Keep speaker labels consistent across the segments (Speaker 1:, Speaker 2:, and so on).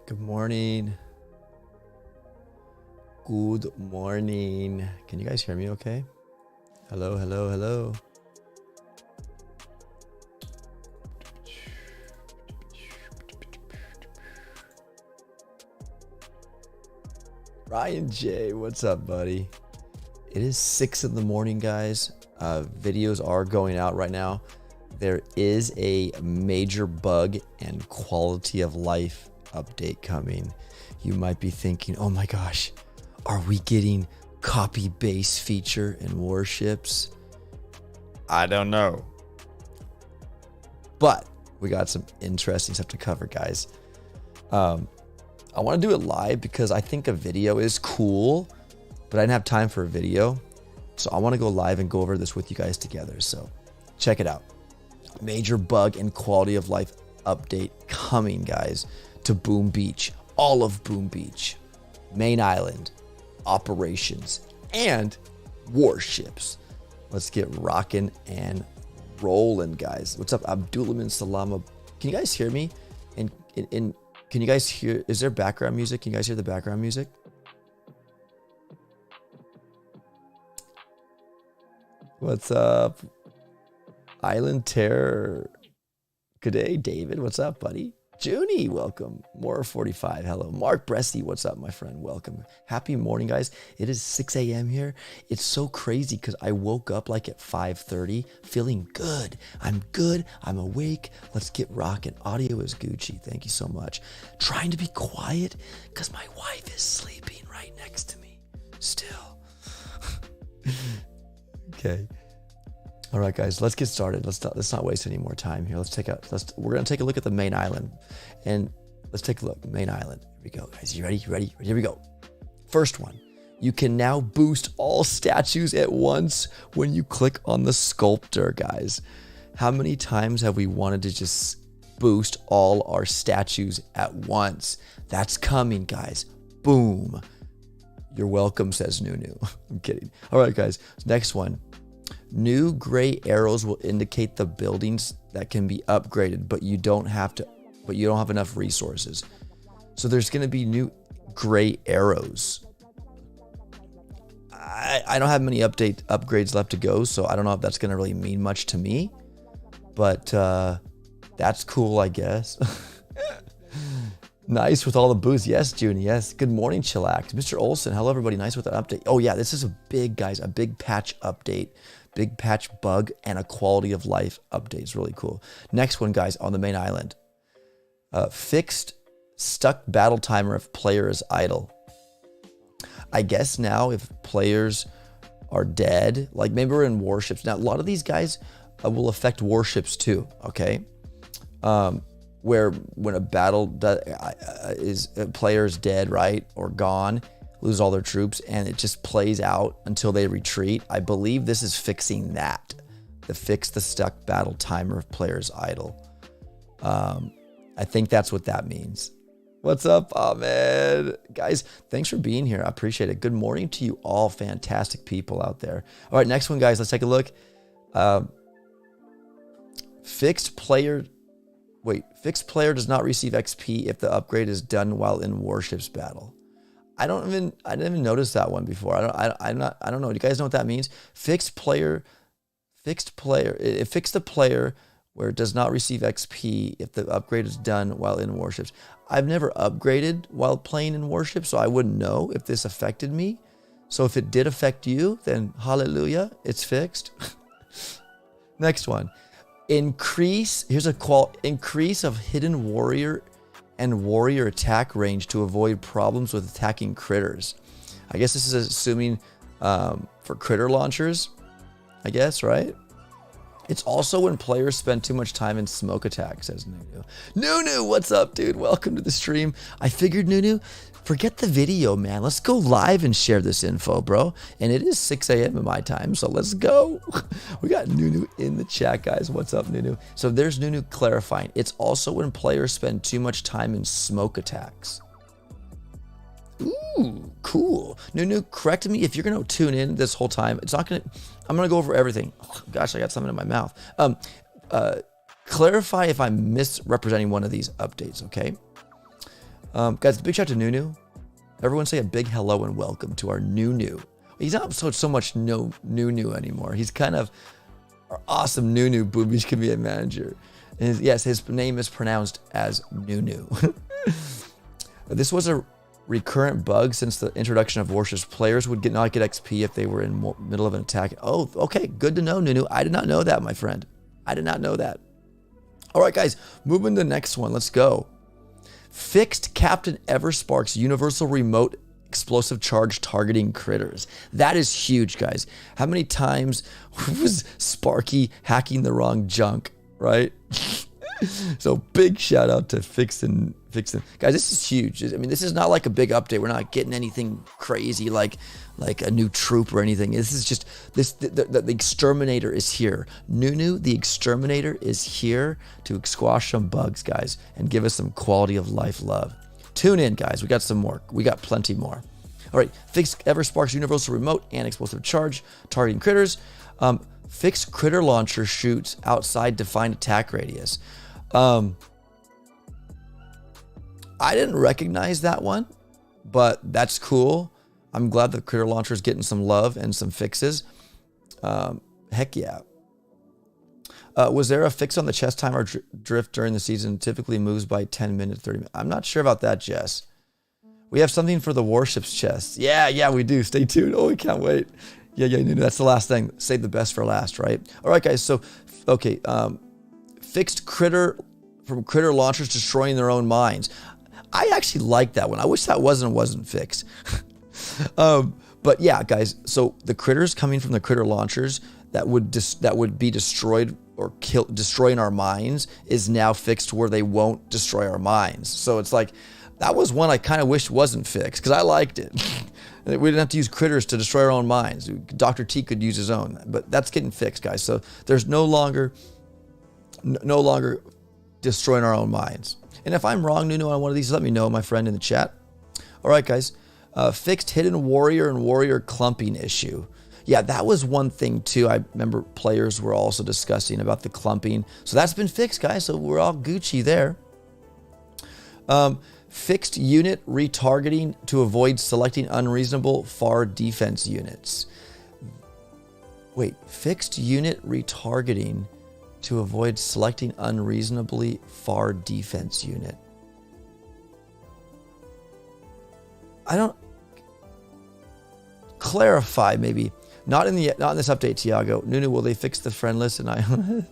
Speaker 1: Good morning. Good morning. Can you guys hear me okay? Hello, hello, hello. Ryan J, what's up, buddy? It is 6 in the morning, guys. Videos are going out right now. There is a major bug and quality of life update coming. You might be thinking, oh my gosh, are we getting copy base feature in Warships? I don't know. But we got some interesting stuff to cover, guys. I want to do it live because I think a video is cool, but I didn't have time for a video. So I want to go live and go over this with you guys together. So check it out. Major bug and quality of life update coming, guys, to Boom Beach, all of Boom Beach, main island, operations, and Warships. Let's get rocking and rolling, guys. What's up, Abdulamin Salama? Can you guys hear me? And can you guys hear? Is there background music? Can you guys hear the background music? What's up? Island Terror. Good day, David. What's up, buddy? Junie, welcome. More 45. Hello. Mark Bresty, what's up, my friend? Welcome. Happy morning, guys. It is 6 a.m. here. It's so crazy because I woke up like at 5:30 feeling good. I'm good. I'm awake. Let's get rocking. Audio is Gucci. Thank you so much. Trying to be quiet because my wife is sleeping right next to me still. Okay. All right, guys, let's get started. Let's not waste any more time here. We're gonna take a look at the main island, and let's take a look. Main island. Here we go, guys. You ready? You ready? Here we go. First one. You can now boost all statues at once when you click on the sculptor, guys. How many times have we wanted to just boost all our statues at once? That's coming, guys. Boom. You're welcome, says NUNO. I'm kidding. All right, guys. Next one. New gray arrows will indicate the buildings that can be upgraded, but you don't have enough resources. So there's going to be new gray arrows. I don't have many upgrades left to go, so I don't know if that's going to really mean much to me, but that's cool, I guess. Nice with all the boosts. Yes, June. Yes. Good morning, Chillax. Mr. Olson. Hello, everybody. Nice with that update. Oh, yeah. This is a big patch update. Big patch bug and a quality of life update. It's really cool. Next one, guys, on the main island. Fixed stuck battle timer if player is idle. I guess now if players are dead, like maybe we're in Warships. Now, a lot of these guys will affect Warships too, okay? Where when a battle player's dead, right, or gone, lose all their troops, and it just plays out until they retreat. I believe this is fixing that. Fix the stuck battle timer of players idle. I think that's what that means. What's up, Ahmed? Guys, thanks for being here. I appreciate it. Good morning to you all fantastic people out there. All right, next one, guys. Let's take a look. Fixed player does not receive XP if the upgrade is done while in Warships battle. I didn't even notice that one before. I don't know. Do you guys know what that means? Fixed player. It fixed the player where it does not receive XP if the upgrade is done while in Warships. I've never upgraded while playing in Warships, so I wouldn't know if this affected me. So if it did affect you, then hallelujah, it's fixed. Next one. Increase of hidden warrior and warrior attack range to avoid problems with attacking critters. I guess this is assuming for critter launchers, I guess, right? It's also when players spend too much time in smoke attack, says NUNO. NUNO, what's up, dude? Welcome to the stream. I figured, NUNO, forget the video, man. Let's go live and share this info, bro. And it is 6 a.m. in my time, so let's go. We got NUNO in the chat, guys. What's up, NUNO? So there's NUNO clarifying. It's also when players spend too much time in smoke attacks. Ooh, cool. NUNO, correct me if you're going to tune in this whole time. It's not going to... I'm going to go over everything. Oh, gosh, I got something in my mouth. Clarify if I'm misrepresenting one of these updates, okay? Guys, big shout out to NUNO. Everyone say a big hello and welcome to our NUNO. He's not so much NUNO anymore. He's kind of our awesome NUNO Boobies Command manager. And his name is pronounced as NUNO. This was a recurrent bug since the introduction of Warships. Players would not get XP if they were in middle of an attack. Oh, okay, good to know, NUNO. I did not know that, my friend. I did not know that. All right, guys, moving to the next one. Let's go. Fixed Captain Everspark's universal remote explosive charge targeting critters. That is huge, guys. How many times was Sparky hacking the wrong junk, right? So big shout out to Fixin'. Guys, this is huge. I mean, this is not like a big update. We're not getting anything crazy like a new troop or anything. This is just the exterminator is here. NUNO, the exterminator, is here to squash some bugs, guys, and give us some quality of life love. Tune in, guys. We got some more. We got plenty more. All right, fixed Everspark's universal remote and explosive charge targeting critters. Fixed critter launcher shoots outside defined attack radius. I didn't recognize that one, but that's cool. I'm glad the critter launcher is getting some love and some fixes. Heck yeah. Was there a fix on the chest timer drift during the season? Typically moves by 10 minutes, 30 minutes. I'm not sure about that, Jess. We have something for the Warships chest. Yeah, we do. Stay tuned. Oh, we can't wait. Yeah, that's the last thing. Save the best for last, right? All right, guys. So, okay. Fixed critter from critter launchers destroying their own mines. I actually like that one. I wish that wasn't fixed. But yeah, guys. So the critters coming from the critter launchers that would be destroyed or destroying our mines is now fixed where they won't destroy our mines. So it's like that was one I kind of wish wasn't fixed because I liked it. We didn't have to use critters to destroy our own mines. Dr. T could use his own, but that's getting fixed, guys. So there's no longer destroying our own mines. And if I'm wrong, NUNO, on one of these, let me know, my friend, in the chat. All right, guys. Fixed hidden warrior and warrior clumping issue. Yeah, that was one thing too. I remember players were also discussing about the clumping. So that's been fixed, guys. So we're all Gucci there. Fixed unit retargeting to avoid selecting unreasonable far defense units. Wait, fixed unit retargeting to avoid selecting unreasonably far defense unit. I don't clarify maybe. Not in this update, Tiago. NUNO, will they fix the friend list? And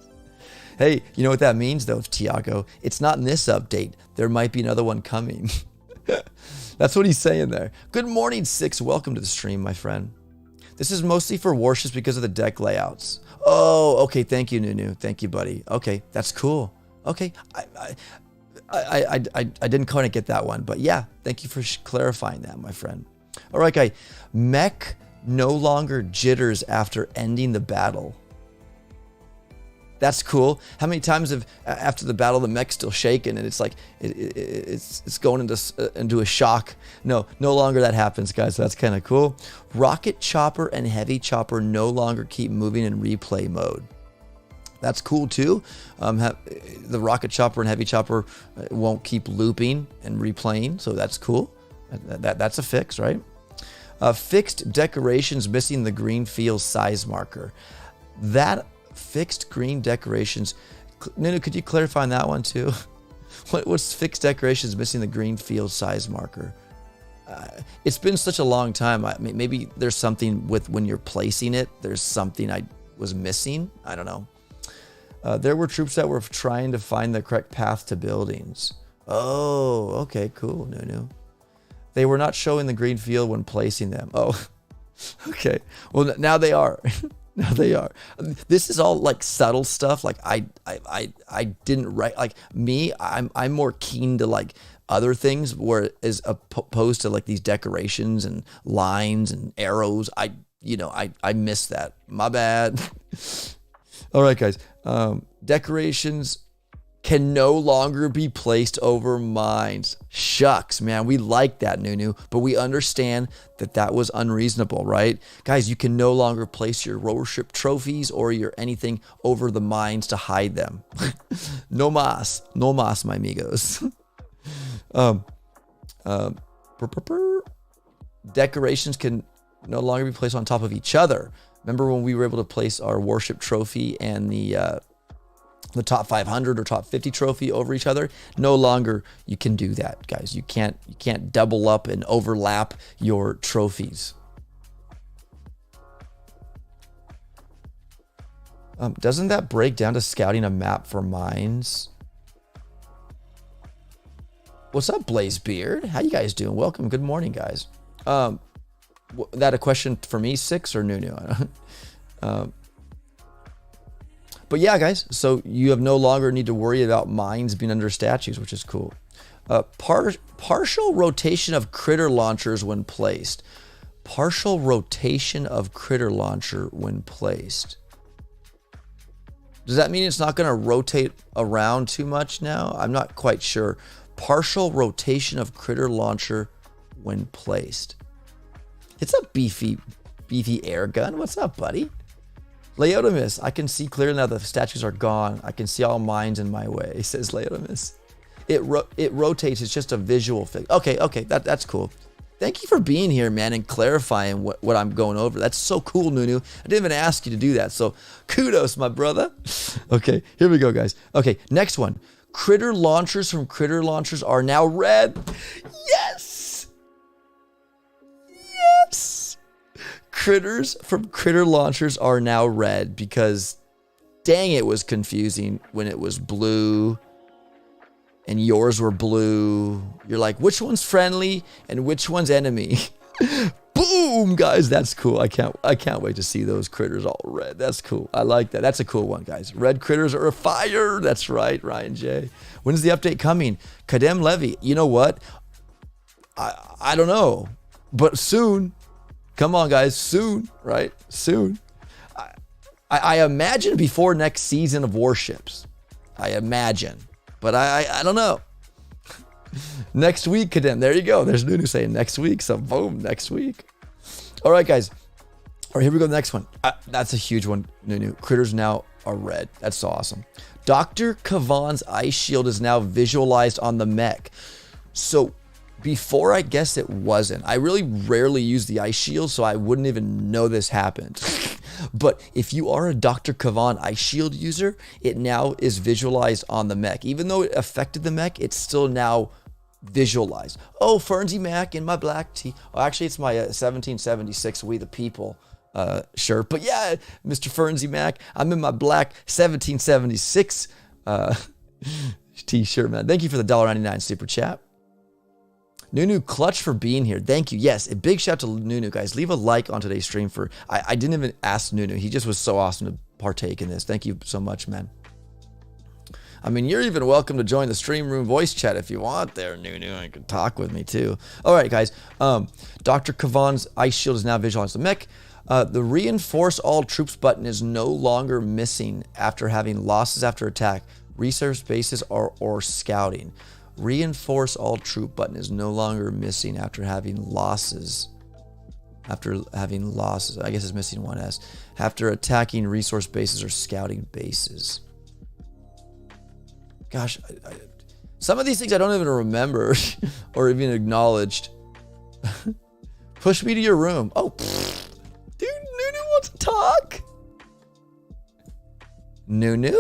Speaker 1: hey, you know what that means though, Tiago? It's not in this update. There might be another one coming. That's what he's saying there. Good morning, Six. Welcome to the stream, my friend. This is mostly for Warships because of the deck layouts. Oh, okay. Thank you, NUNO. Thank you, buddy. Okay, that's cool. Okay, I didn't kind of get that one, but yeah, thank you for clarifying that, my friend. All right, guy. Mech no longer jitters after ending the battle. That's cool. How many times after the battle the mech's still shaking and it's like it's going into a shock? No longer that happens, guys. So that's kind of cool. Rocket chopper and heavy chopper no longer keep moving in replay mode. That's cool too. The rocket chopper and heavy chopper won't keep looping and replaying, so that's cool. That's a fix, right? Fixed decorations missing the green field size marker. That fixed green decorations. NUNO, could you clarify on that one too? What's fixed decorations missing the green field size marker? It's been such a long time. Maybe there's something with when you're placing it. There's something I was missing. I don't know. There were troops that were trying to find the correct path to buildings. Oh, okay, cool, NUNO. They were not showing the green field when placing them. Oh, okay. Well, now they are. Now they are. This is all like subtle stuff. Like I didn't write. Like me, I'm more keen to like other things, where as opposed to like these decorations and lines and arrows. I missed that. My bad. All right, guys. Decorations can no longer be placed over mines. Shucks, man. We like that, NUNO, but we understand that was unreasonable, right? Guys, you can no longer place your warship trophies or your anything over the mines to hide them. No mas, my amigos. Um, Decorations can no longer be placed on top of each other. Remember when we were able to place our warship trophy and the top 500 or top 50 trophy over each other? No longer you can do that, guys. You can't double up and overlap your trophies. Doesn't that break down to scouting a map for mines? What's up, Blazebeard? How you guys doing? Welcome. Good morning, guys. That a question for me, Six or Nunu? But yeah, guys, so you have no longer need to worry about mines being under statues, which is cool. Partial rotation of critter launchers when placed. Partial rotation of critter launcher when placed. Does that mean it's not going to rotate around too much now? I'm not quite sure. Partial rotation of critter launcher when placed. It's a beefy air gun. What's up, buddy? Leotimus, I can see clearly now the statues are gone. I can see all mines in my way, says Leotimus. It rotates. It's just a visual thing. Okay, that's cool. Thank you for being here, man, and clarifying what I'm going over. That's so cool, Nunu. I didn't even ask you to do that, so kudos, my brother. Okay, here we go, guys. Okay, next one. Critter launchers from critter launchers are now red. Yes! Yes! Critters from critter launchers are now red because, dang, it was confusing when it was blue and yours were blue. You're like, which one's friendly and which one's enemy? Boom, guys, that's cool. I can't wait to see those critters all red. That's cool. I like that. That's a cool one, guys. Red critters are a fire. That's right, Ryan J. When's the update coming? Kadem Levy. You know what? I don't know, but soon. Come on, guys, soon, right? Soon. I imagine before next season of Warships. I imagine, but I don't know. Next week, Kadem. There you go. There's Nunu saying next week. So boom, next week. All right, guys. All right, here we go. The next one. That's a huge one, Nunu. Critters now are red. That's so awesome. Dr. Kavan's ice shield is now visualized on the mech. So before, I guess it wasn't. I really rarely use the ice shield, so I wouldn't even know this happened. But if you are a Dr. Kavan ice shield user, it now is visualized on the mech. Even though it affected the mech, it's still now visualized. Oh, Fernsey Mac in my black tee. Oh, actually, it's my 1776 We the People shirt. But yeah, Mr. Fernsey Mac, I'm in my black 1776 t-shirt, man. Thank you for the $1.99 super chat. Nunu, clutch for being here. Thank you. Yes, a big shout out to Nunu, guys. Leave a like on today's stream for... I didn't even ask Nunu. He just was so awesome to partake in this. Thank you so much, man. I mean, you're even welcome to join the stream room voice chat if you want there, Nunu. You can talk with me, too. All right, guys. Dr. Kavan's ice shield is now visualized. The mech. The reinforce all troops button is no longer missing after having losses after attack, reserve bases, or scouting. Reinforce all troop button is no longer missing after having losses. After having losses, I guess it's missing one S. After attacking resource bases or scouting bases. Gosh, some of these things I don't even remember or even acknowledged. Push me to your room. Oh, dude, Nunu wants to talk. Nunu?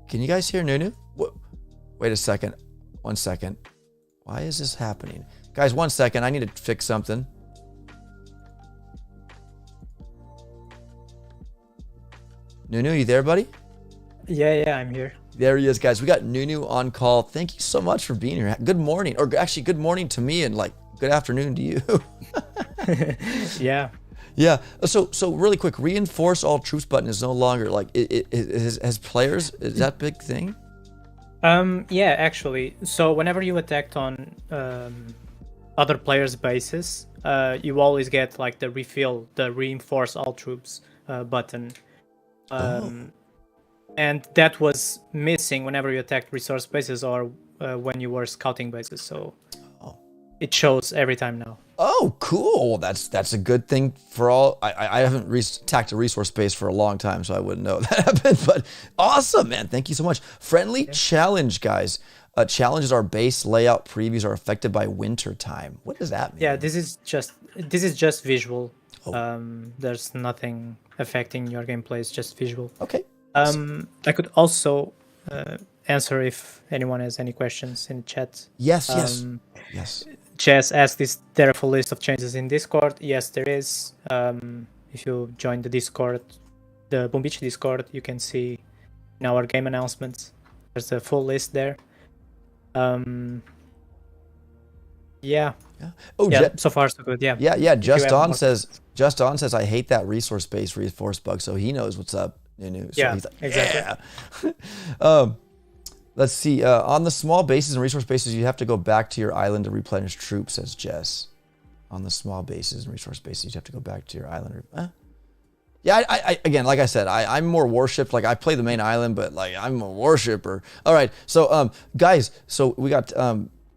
Speaker 1: Can you guys hear Nunu? Wait a second. 1 second. Why is this happening? Guys, 1 second. I need to fix something. Nunu, you there, buddy?
Speaker 2: Yeah, I'm here.
Speaker 1: There he is, guys. We got Nunu on call. Thank you so much for being here. Good morning. Or actually, good morning to me and like good afternoon to you.
Speaker 2: Yeah.
Speaker 1: Yeah. So really quick, reinforce all troops button is no longer like as players. Is that big thing?
Speaker 2: Yeah, actually. So whenever you attacked on other players' bases, you always get like the reinforce all troops button. And that was missing whenever you attacked resource bases or when you were scouting bases. So it shows every time now.
Speaker 1: Oh, cool. That's a good thing for all. I haven't attacked a resource base for a long time, so I wouldn't know that happened. But awesome, man. Thank you so much. Friendly challenge, guys. challenges our base layout previews are affected by winter time. What does that mean?
Speaker 2: Yeah, this is just visual.
Speaker 1: Oh.
Speaker 2: There's nothing affecting your gameplay. It's just visual.
Speaker 1: Okay.
Speaker 2: I could also answer if anyone has any questions in the chat.
Speaker 1: Yes.
Speaker 2: Chess asked, is there a full list of changes in Discord? Yes, there is. If you join the Discord, the Boom Beach Discord, you can see in our game announcements. There's a full list there. Yeah.
Speaker 1: Oh,
Speaker 2: yeah. So far, so good. Yeah.
Speaker 1: Yeah. Just on says, I hate that resource-based reinforce bug. So he knows what's up. NUNO. So
Speaker 2: yeah.
Speaker 1: he's like,
Speaker 2: Exactly.
Speaker 1: Yeah. Let's see. On the small bases and resource bases, you have to go back to your island to replenish troops, says Jess. On the small bases and resource bases, you have to go back to your island. Yeah, I again, like I said, I'm more warship. Like I play the main island, but like I'm a warshipper. All right, so guys, so we got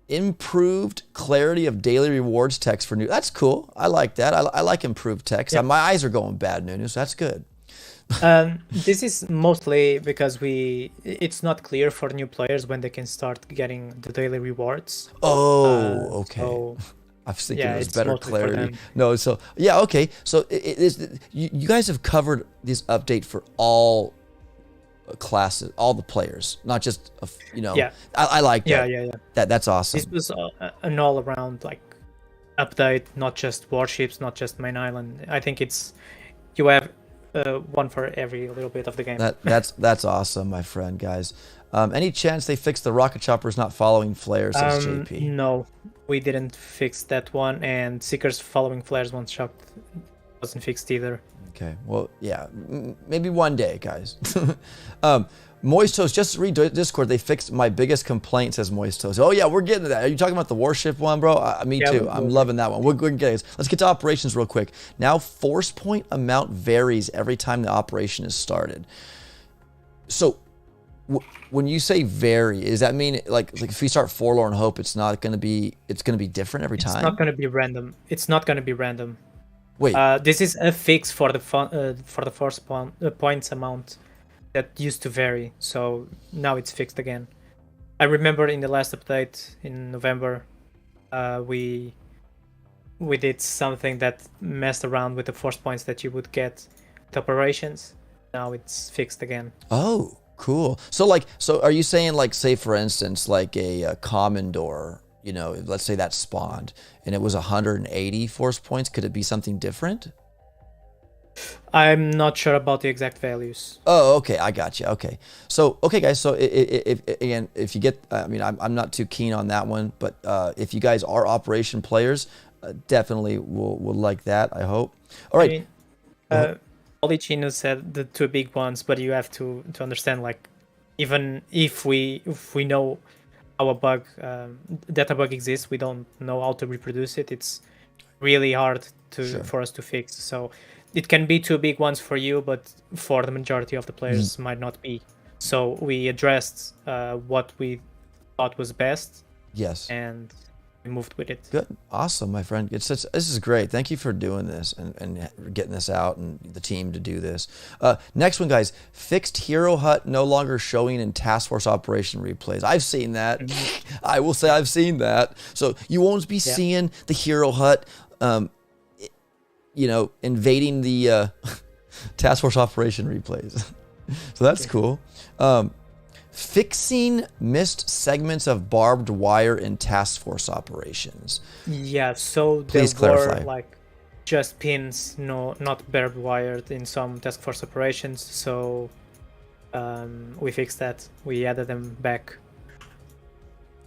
Speaker 1: improved clarity of daily rewards text for new. That's cool. I like that. I like improved text.
Speaker 2: Yep.
Speaker 1: My eyes are going bad, NUNO, so that's good.
Speaker 2: This is mostly because it's not clear for new players when they can start getting the daily rewards.
Speaker 1: Oh, okay.
Speaker 2: So,
Speaker 1: I was thinking it was
Speaker 2: it's
Speaker 1: better
Speaker 2: mostly for
Speaker 1: clarity.
Speaker 2: them.
Speaker 1: No, so yeah, okay. So it is. You guys have covered this update for all classes, all the players, not just
Speaker 2: Yeah.
Speaker 1: I like that.
Speaker 2: Yeah.
Speaker 1: That's awesome.
Speaker 2: This was an all-around like update, not just warships, not just main island. I think you have one for every little bit of the game.
Speaker 1: That's awesome, my friend, guys. Any chance they fix the rocket choppers not following flares, says JP?
Speaker 2: No, we didn't fix that one, and Seekers following flares one shot wasn't fixed either.
Speaker 1: Okay, well, yeah, maybe one day, guys. Moist Toast, just read Discord. They fixed my biggest complaint, says Moist Toast. Oh yeah, we're getting to that. Are you talking about the warship one, bro? Me too. I'm loving that one. We're getting this. Let's get to operations real quick. Now, force point amount varies every time the operation is started. So, when you say vary, does that mean like if we start Forlorn Hope, it's going to be different every time?
Speaker 2: It's not going to be random. It's not going to be random.
Speaker 1: Wait.
Speaker 2: This is a fix for the force points amount that used to vary, so now it's fixed again. I remember in the last update in November, we did something that messed around with the force points that you would get with operations. Now it's fixed again.
Speaker 1: Oh, cool. So are you saying say for instance like a Commodore, let's say that spawned and it was 180 force points, could it be something different?
Speaker 2: I'm not sure about the exact values.
Speaker 1: Oh, okay, I got you. Okay, so guys. So if you get, I'm not too keen on that one, but if you guys are operation players, definitely will like that. I hope. All right.
Speaker 2: Polychino said the two big ones, but you have to understand even if we know how a bug that a bug exists, we don't know how to reproduce it. It's really hard for us to fix. So. It can be two big ones for you, but for the majority of the players might not be. So we addressed what we thought was best.
Speaker 1: Yes.
Speaker 2: And we moved with it.
Speaker 1: Good. Awesome, my friend. This is great. Thank you for doing this and getting this out and the team to do this. Next one, guys. Fixed Hero Hut no longer showing in Task Force Operation replays. I've seen that. I will say I've seen that. So you won't be seeing the Hero Hut invading the Task Force Operation replays. So that's cool. Fixing missed segments of barbed wire in Task Force operations.
Speaker 2: Yeah, so
Speaker 1: please clarify.
Speaker 2: Were just pins, not barbed wire in some Task Force operations. So we fixed that. We added them back.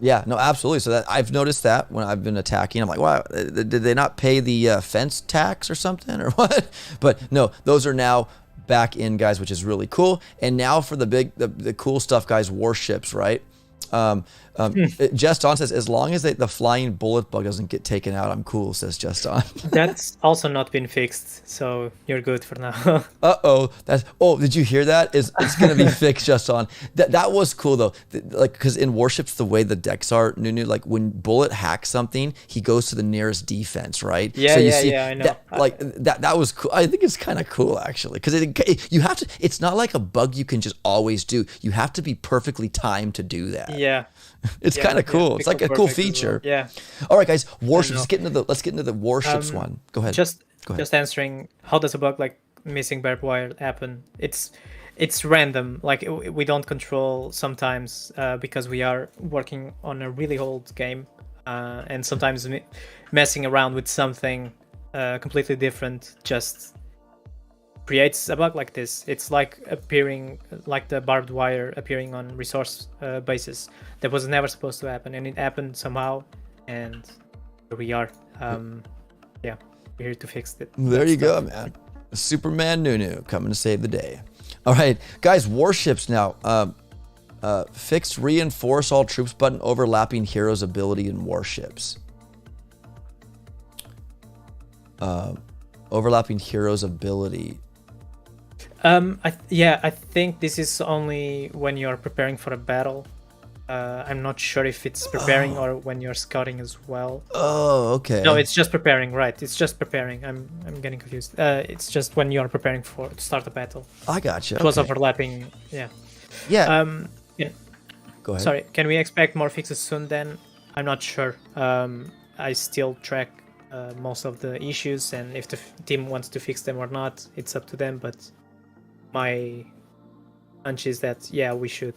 Speaker 1: Yeah, no, absolutely. So that I've noticed that when I've been attacking, I'm like, wow, did they not pay the fence tax or something or what? But no, those are now back in, guys, which is really cool. And now for the cool stuff, guys, warships, right? Just on says, as long as the flying bullet bug doesn't get taken out, I'm cool, says Just on. That's
Speaker 2: also not been fixed, so you're good for now.
Speaker 1: Did you hear that? It's gonna be fixed, Just on. That was cool though, because in warships, the way the decks are, NUNO, when bullet hacks something, he goes to the nearest defense, right?
Speaker 2: Yeah, I know.
Speaker 1: That was cool. I think it's kind of cool actually, because you have to. It's not like a bug you can just always do. You have to be perfectly timed to do that.
Speaker 2: Yeah.
Speaker 1: It's kind of cool. It's like a cool feature.
Speaker 2: Well. Yeah.
Speaker 1: All right, guys. Warships. Let's get into the Warships one. Go ahead.
Speaker 2: Just answering, how does a bug like missing barbed wire happen? It's random. Like we don't control sometimes because we are working on a really old game, and sometimes messing around with something completely different just creates a bug like this. It's like appearing, like the barbed wire appearing on resource bases. That was never supposed to happen, and it happened somehow, and here we are. Yeah, we're here to fix it.
Speaker 1: There you go, man. Superman NUNO coming to save the day. All right, guys, Warships now. Fixed reinforce all troops button overlapping heroes' ability in Warships. Overlapping heroes' ability.
Speaker 2: I think this is only when you're preparing for a battle. I'm not sure if it's preparing or when you're scouting as well.
Speaker 1: Oh, okay.
Speaker 2: No, it's just preparing, right? It's just preparing. I'm getting confused. It's just when you're preparing to start a battle.
Speaker 1: I gotcha.
Speaker 2: It was overlapping. Yeah.
Speaker 1: Yeah. Go ahead.
Speaker 2: Sorry. Can we expect more fixes soon? Then I'm not sure. I still track most of the issues, and if the team wants to fix them or not, it's up to them. But my hunch is that we should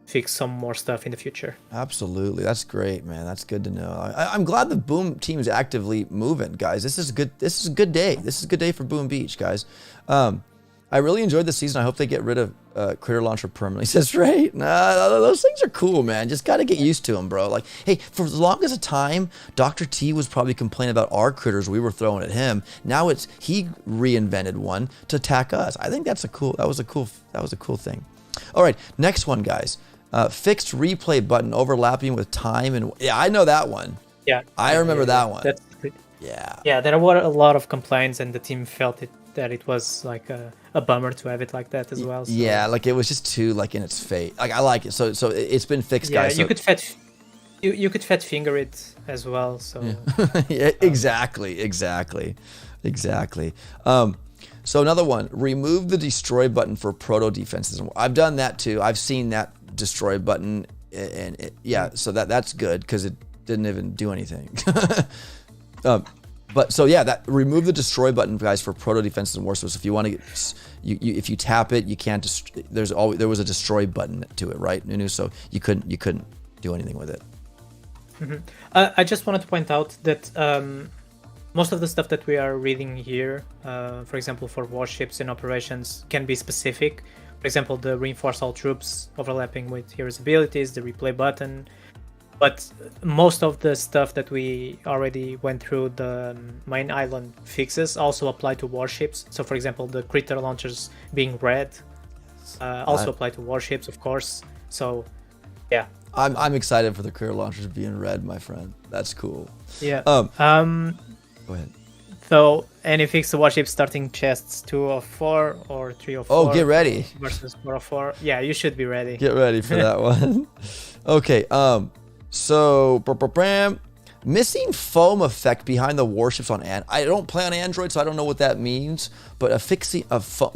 Speaker 2: fix some more stuff in the future. Absolutely.
Speaker 1: That's great, man. That's good to know. I'm glad the Boom team is actively moving, guys. This is good. This is a good day. This is a good day for Boom Beach, guys. I really enjoyed the season. I hope they get rid of Critter Launcher permanently. Says right. Nah, those things are cool, man. Just got to get used to them, bro. Like, hey, for as long as a time, Dr. T was probably complaining about our critters we were throwing at him. Now he reinvented one to attack us. I think that was a cool thing. All right, next one, guys. Fixed replay button overlapping with time and I know that one.
Speaker 2: Yeah,
Speaker 1: I remember that one.
Speaker 2: Yeah, there were a lot of complaints, and the team felt that it was like a bummer to have it like that as well. So.
Speaker 1: Yeah, like it was just too like in its fate. Like I like it, so it's been fixed, guys.
Speaker 2: Yeah, you could fat finger it as well. So
Speaker 1: yeah, exactly. So another one, remove the destroy button for proto defenses. I've done that too. I've seen that destroy button, and so that's good because it didn't even do anything. But so that remove the destroy button, guys, for proto defenses and warships. If you want to if you tap it, you can't. There was a destroy button to it, right, NUNO? So you couldn't do anything with it.
Speaker 2: Mm-hmm. I just wanted to point out that most of the stuff that we are reading here, for example, for warships and operations, can be specific. For example, the reinforce all troops overlapping with heroes' abilities, the replay button. But most of the stuff that we already went through, the main island fixes, also apply to warships. So, for example, the critter launchers being red also apply to warships, of course. So, yeah.
Speaker 1: I'm excited for the critter launchers being red, my friend. That's cool.
Speaker 2: Yeah.
Speaker 1: Go ahead.
Speaker 2: So, any fix the warship starting chests 2 of 4 or 3 of 4.
Speaker 1: Oh, get ready.
Speaker 2: Versus 4 of 4. Yeah, you should be ready.
Speaker 1: Get ready for that one. Okay. So, missing foam effect behind the warships on I don't play on Android, so I don't know what that means. But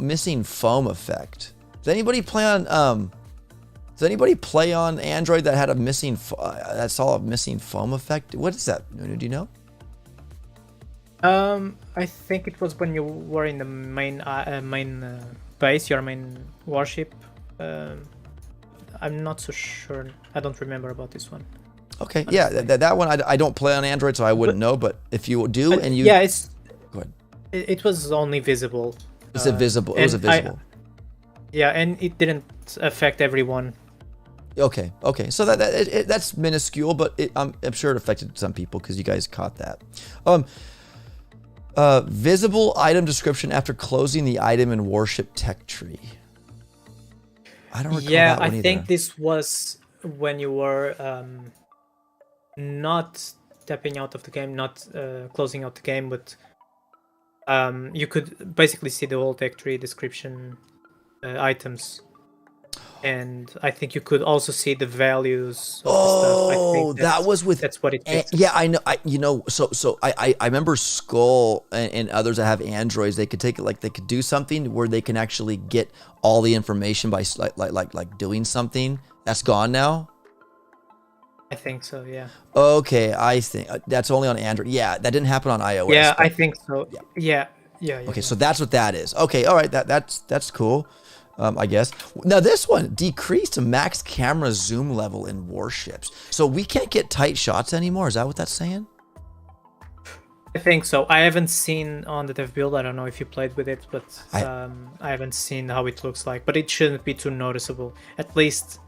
Speaker 1: missing foam effect. Does anybody play on Android that had that saw a missing foam effect? What is that, NUNO? Do you know?
Speaker 2: I think it was when you were in the main base, your main warship. I'm not so sure. I don't remember about this one.
Speaker 1: Okay, honestly. That one I don't play on Android, so I wouldn't know. But if you do, and you go ahead.
Speaker 2: It was only visible.
Speaker 1: It was visible.
Speaker 2: And it didn't affect everyone.
Speaker 1: Okay. So that's minuscule, but I'm sure it affected some people because you guys caught that. Visible item description after closing the item in warship tech tree. I don't recall that one either.
Speaker 2: I think this was when you were not stepping out of the game, not closing out the game, but you could basically see the whole tech tree description items and I think you could also see the values of the stuff. I
Speaker 1: Oh,
Speaker 2: think
Speaker 1: that was with.
Speaker 2: that's what it fixes.
Speaker 1: Yeah, I know. I remember Skull and others that have Androids. They could take it, like they could do something where they can actually get all the information by like doing something. That's gone now.
Speaker 2: I think so, yeah.
Speaker 1: Okay, I think that's only on Android. Yeah, that didn't happen on iOS.
Speaker 2: Yeah,
Speaker 1: but-
Speaker 2: I think so. Yeah.
Speaker 1: Okay, so that's what that is. Okay, all right, that's cool. I guess. Now this one decreased max camera zoom level in Warships, so we can't get tight shots anymore. Is that what that's saying?
Speaker 2: I think so. I haven't seen on the dev build. I don't know if you played with it, but I haven't seen how it looks like. But it shouldn't be too noticeable. At least,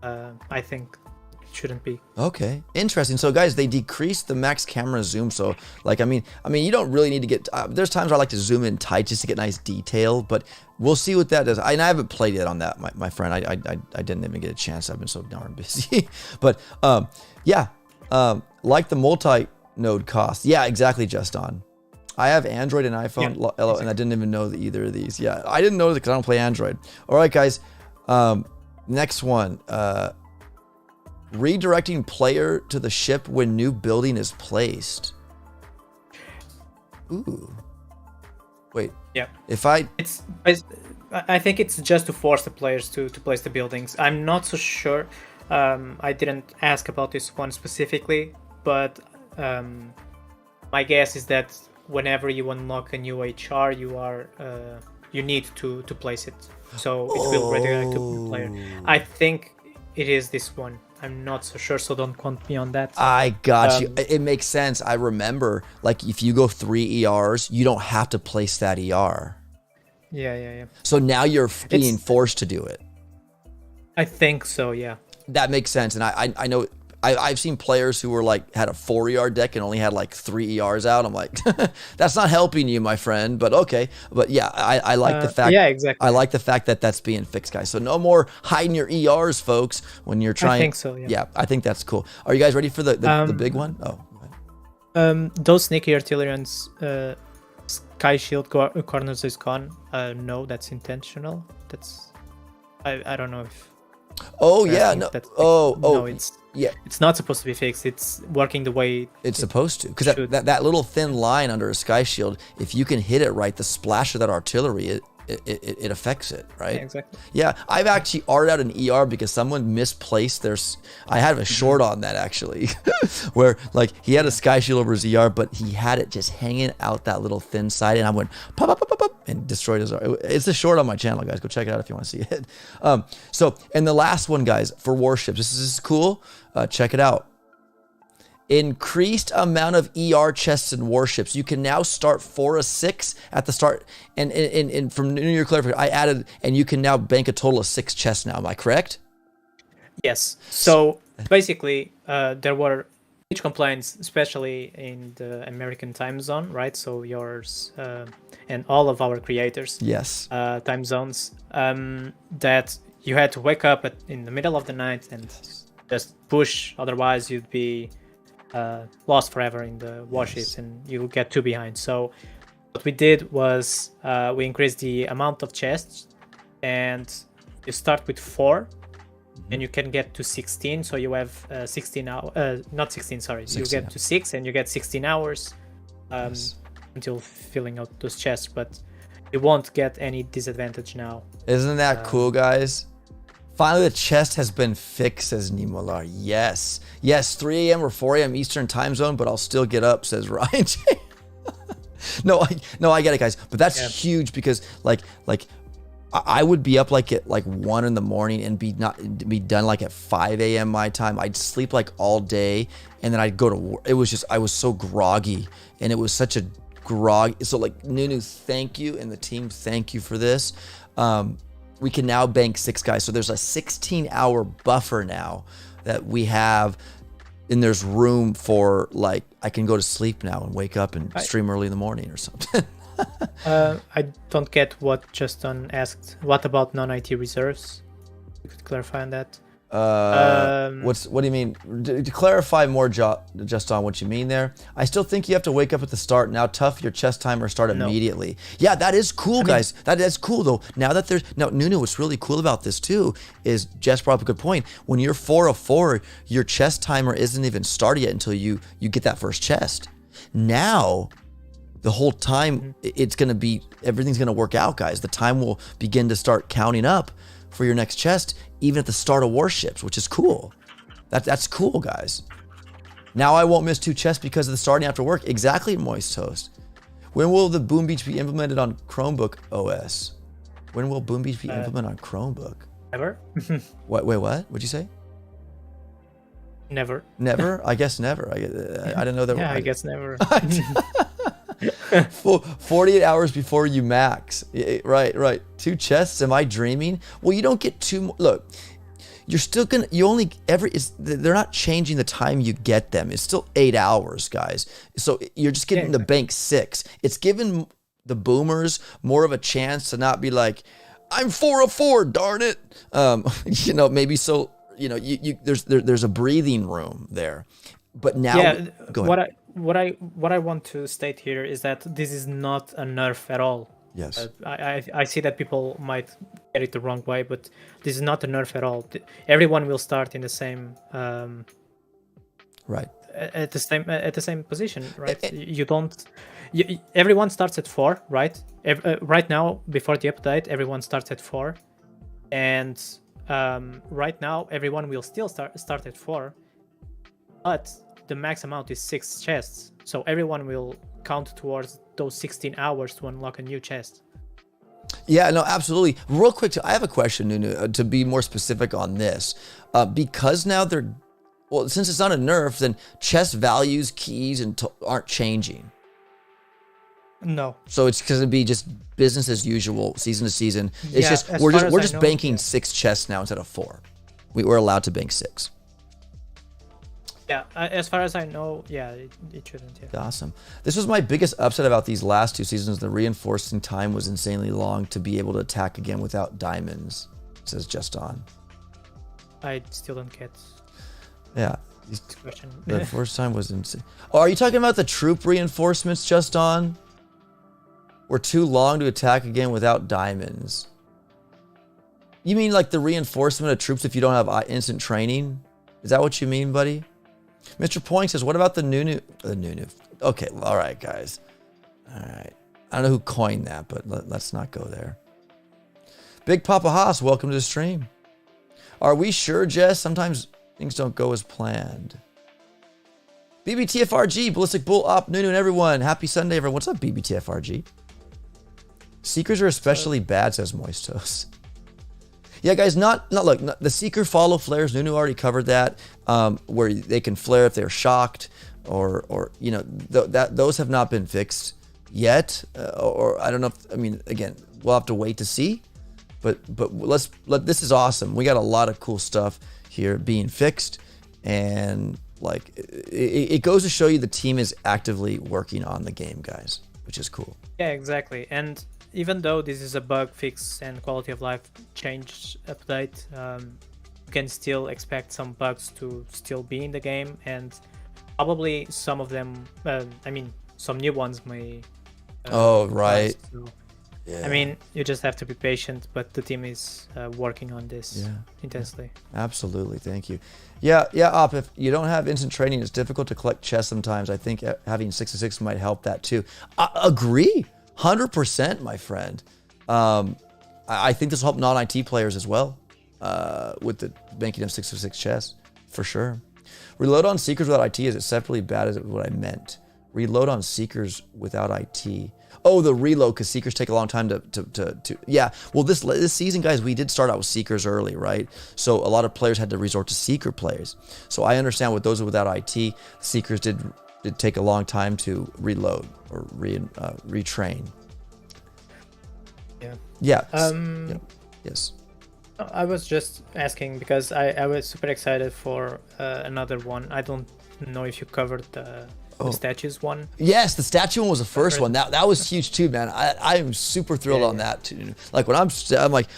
Speaker 2: I think it shouldn't be.
Speaker 1: Okay, interesting. So guys, they decreased the max camera zoom. So like, I mean, you don't really need to get. There's times where I like to zoom in tight just to get nice detail, but we'll see what that does. I haven't played it on that, my friend. I didn't even get a chance. I've been so darn busy. But yeah, like the multi-node cost. Yeah, exactly, just on. I have Android and iPhone,
Speaker 2: Yeah,
Speaker 1: and I didn't even know that either of these. Yeah, I didn't know that because I don't play Android. All right, guys. Next one. Redirecting player to the ship when new building is placed. Ooh. Wait.
Speaker 2: Yeah.
Speaker 1: If I
Speaker 2: I think it's just to force the players to place the buildings. I'm not so sure. I didn't ask about this one specifically, but my guess is that whenever you unlock a new HR, you need to place it, so it will redirect to the player. I think it is this one. I'm not so sure, so don't quote me on that.
Speaker 1: I got you. It makes sense. I remember, like, if you go 3 ERs, you don't have to place that ER.
Speaker 2: Yeah.
Speaker 1: So now you're being forced to do it.
Speaker 2: I think so, yeah.
Speaker 1: That makes sense. And I know I've seen players who were like had a 4 ER deck and only had like 3 ERs out. I'm like, that's not helping you, my friend. But okay. But yeah, I like the fact.
Speaker 2: Yeah, exactly.
Speaker 1: I like the fact that that's being fixed, guys. So no more hiding your ERs, folks, when you're trying.
Speaker 2: I think so. Yeah.
Speaker 1: Yeah, I think that's cool. Are you guys ready for the big one? Oh.
Speaker 2: Those sneaky artilleryans, Sky Shield corners is gone. No, that's intentional. That's I don't know if.
Speaker 1: Oh yeah, no.
Speaker 2: No, it's not supposed to be fixed. It's working the way
Speaker 1: it's supposed to, because that little thin line under a Sky Shield, if you can hit it right, the splash of that artillery, it affects it, right?
Speaker 2: Yeah, exactly.
Speaker 1: Yeah, I've actually R'd out an ER because someone misplaced their. I had a short on that actually, where like he had a Sky Shield over his ER, but he had it just hanging out that little thin side, and I went pop pop pop pop pop and destroyed his. It's a short on my channel, guys. Go check it out if you want to see it. So, and the last one, guys, for Warships, this is cool. Check it out. Increased amount of ER chests in Warships. You can now start 4 of 6 at the start. And from New Year clarification, I added, and you can now bank a total of 6 chests now. Am I correct?
Speaker 2: Yes. So basically, there were huge complaints, especially in the American time zone, right? So yours and all of our creators.
Speaker 1: Yes.
Speaker 2: Time zones. That you had to wake up in the middle of the night and just push. Otherwise, you'd be lost forever in the warships, and you'll get too behind. So what we did was we increased the amount of chests, and you start with 4, and you can get to 16. So you have 16 hours, not 16, sorry. 16, you get to 6, and you get 16 hours until filling out those chests. But you won't get any disadvantage now.
Speaker 1: Isn't that cool, guys? Finally, the chest has been fixed, says Nimolar. Yes. Yes, 3 a.m. or 4 a.m. Eastern time zone, but I'll still get up, says Ryan J. No, I get it, guys. But that's huge because, like, I would be up like at like 1 in the morning and be done like at 5 a.m. my time. I'd sleep like all day, and then I'd go to work. It was just, I was so groggy, and it was such a grog. So like, Nunu, thank you, and the team, thank you for this. We can now bank 6 guys. So there's a 16-hour buffer now that we have, and there's room for, like, I can go to sleep now and wake up and stream early in the morning or something.
Speaker 2: I don't get what Justin asked. What about non-IT reserves? You could clarify on that.
Speaker 1: What do you mean? To clarify more, just on what you mean there. I still think you have to wake up at the start. Now, tough, your chess timer start immediately. Yeah, that is cool, guys. That is cool though. Now NUNO, what's really cool about this too is Jess brought up a good point. When you're 4 of 4, your chess timer isn't even started yet until you get that first chest. Now, the whole time everything's gonna work out, guys. The time will begin to start counting up for your next chest, even at the start of Warships, which is cool. That's cool, guys. Now I won't miss 2 chests because of the starting after work. Exactly, Moist Toast. When will the Boom Beach be implemented on Chromebook OS? When will Boom Beach be implemented on Chromebook?
Speaker 2: Never.
Speaker 1: What? Wait, what? What'd you say?
Speaker 2: Never.
Speaker 1: Never? I guess never. I didn't know that.
Speaker 2: Yeah, I guess never.
Speaker 1: 48 hours before you max. Right. 2 chests. Am I dreaming? Well, you don't get 2 more. Look, you're still gonna. They're not changing the time you get them. It's still 8 hours, guys. So you're just getting the bank 6. It's giving the boomers more of a chance to not be like, I'm 4 of 4. Darn it. Maybe so. There's a breathing room there. But now, go ahead.
Speaker 2: What I want to state here is that this is not a nerf at all.
Speaker 1: Yes.
Speaker 2: I see that people might get it the wrong way, but this is not a nerf at all. Everyone will start in the same
Speaker 1: right
Speaker 2: at the same position, right? Everyone starts at 4, right? Right now, before the update, everyone starts at 4, and right now everyone will still start at 4, but the max amount is 6 chests, so everyone will count towards those 16 hours to unlock a new chest.
Speaker 1: Yeah, no, absolutely. Real quick, I have a question, NUNO, to be more specific on this. Because now since it's not a nerf, then chest values, keys, aren't changing.
Speaker 2: No.
Speaker 1: So it's going to be just business as usual, season to season. It's just we're just banking 6 chests now instead of 4. We're allowed to bank 6.
Speaker 2: Yeah, as far as I know, it shouldn't. Yeah.
Speaker 1: Awesome. This was my biggest upset about these last 2 seasons. The reinforcing time was insanely long to be able to attack again without diamonds, says Just On.
Speaker 2: I still don't get.
Speaker 1: Yeah.
Speaker 2: Question.
Speaker 1: The first time was insane. Oh, are you talking about the troop reinforcements, Just On? Were too long to attack again without diamonds. You mean like the reinforcement of troops if you don't have instant training? Is that what you mean, buddy? Mr. Point says, what about the NUNO? Okay, all right, guys. All right. I don't know who coined that, but let's not go there. Big Papa Haas, welcome to the stream. Are we sure, Jess? Sometimes things don't go as planned. BBTFRG, Ballistic Bull, Op, NUNO, and everyone. Happy Sunday, everyone. What's up, BBTFRG? Seekers are especially bad, says Moist Toast. Yeah, guys, look, the Seeker follow flares. NUNO already covered that, where they can flare if they're shocked, or those have not been fixed yet, or I don't know. Again, we'll have to wait to see, but this is awesome. We got a lot of cool stuff here being fixed, and like it goes to show you the team is actively working on the game, guys, which is cool.
Speaker 2: Yeah, exactly, and even though this is a bug fix and quality of life change update, you can still expect some bugs to still be in the game, and probably some of them, some new ones may.
Speaker 1: Right.
Speaker 2: Yeah. You just have to be patient, but the team is working on this intensely.
Speaker 1: Yeah. Absolutely, thank you. Yeah, Op, if you don't have instant training, it's difficult to collect chests sometimes. I think having 6-6 might help that too. I agree. 100%, my friend. I think this will help non-IT players as well, with the banking of 6-6 chests, for sure. Reload on Seekers without IT, is it separately bad as what I meant? Reload on Seekers without IT. Oh, the reload, because Seekers take a long time to yeah. Well, this season, guys, we did start out with Seekers early, right? So a lot of players had to resort to Seeker players. So I understand with those without IT, Seekers did take a long time to reload or retrain. Yeah. Yes.
Speaker 2: I was just asking because I was super excited for another one. I don't know if you covered the the statues one.
Speaker 1: Yes, the statue one was the first one. That was huge too, man. I am super thrilled on that too. Like when I'm like,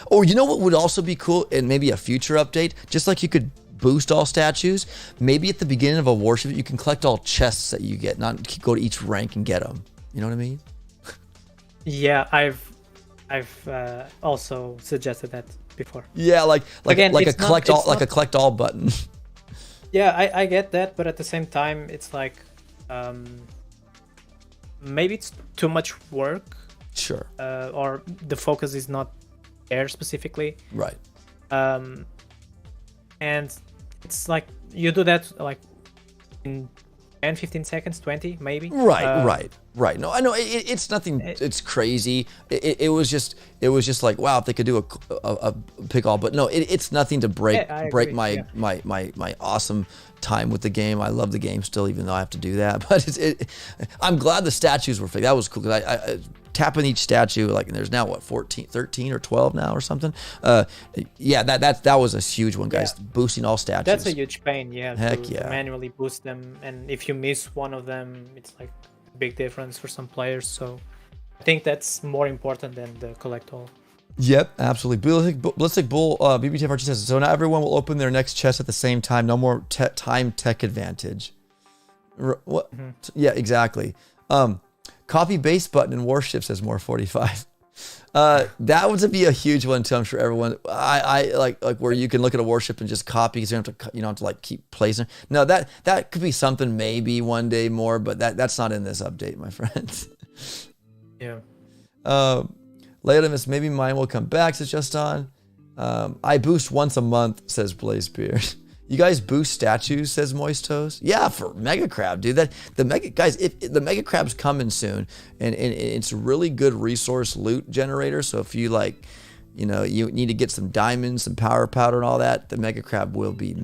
Speaker 1: or you know what would also be cool, and maybe a future update, just like you could boost all statues, maybe at the beginning of a warship you can collect all chests that you get, not go to each rank and get them. You know what I mean?
Speaker 2: Yeah, I've also suggested that before.
Speaker 1: Yeah, like
Speaker 2: Again,
Speaker 1: a collect all button.
Speaker 2: Yeah, I get that, but at the same time, it's like maybe it's too much work.
Speaker 1: Sure.
Speaker 2: Or the focus is not there specifically.
Speaker 1: Right.
Speaker 2: And it's like you do that like in 10, 15 seconds, 20 maybe.
Speaker 1: Right. No, I know it's nothing. It's crazy. It was just like, wow, if they could do a pick all, but no, it's nothing to break my awesome time with the game. I love the game still, even though I have to do that. But I'm glad the statues were fake. That was cool because I tapping each statue, like, and there's now what 13 or 12 now or something. Yeah, that was a huge one, guys. Yeah. Boosting all statues.
Speaker 2: That's a huge pain. Yeah.
Speaker 1: Heck
Speaker 2: to manually boost them, and if you miss one of them, it's like a big difference for some players. So I think that's more important than the collect all.
Speaker 1: Yep, absolutely. Ballistic Bull, BBTFRG says, so not everyone will open their next chest at the same time. No more time tech advantage. What? Mm-hmm. Yeah, exactly. Copy base button in Warships says more 45. That would be a huge one too, I'm sure everyone. I like where you can look at a warship and just copy, because you don't have to like keep placing. No, that could be something maybe one day more, but that's not in this update, my friends.
Speaker 2: Yeah.
Speaker 1: Laylamus, maybe mine will come back, says Justin. I boost once a month, says Blazebeard. You guys boost statues, says Moist Toes. Yeah, for Mega Crab, dude. If the Mega Crab's coming soon, and it's a really good resource loot generator. So if you you need to get some diamonds, some power powder, and all that, the Mega Crab will be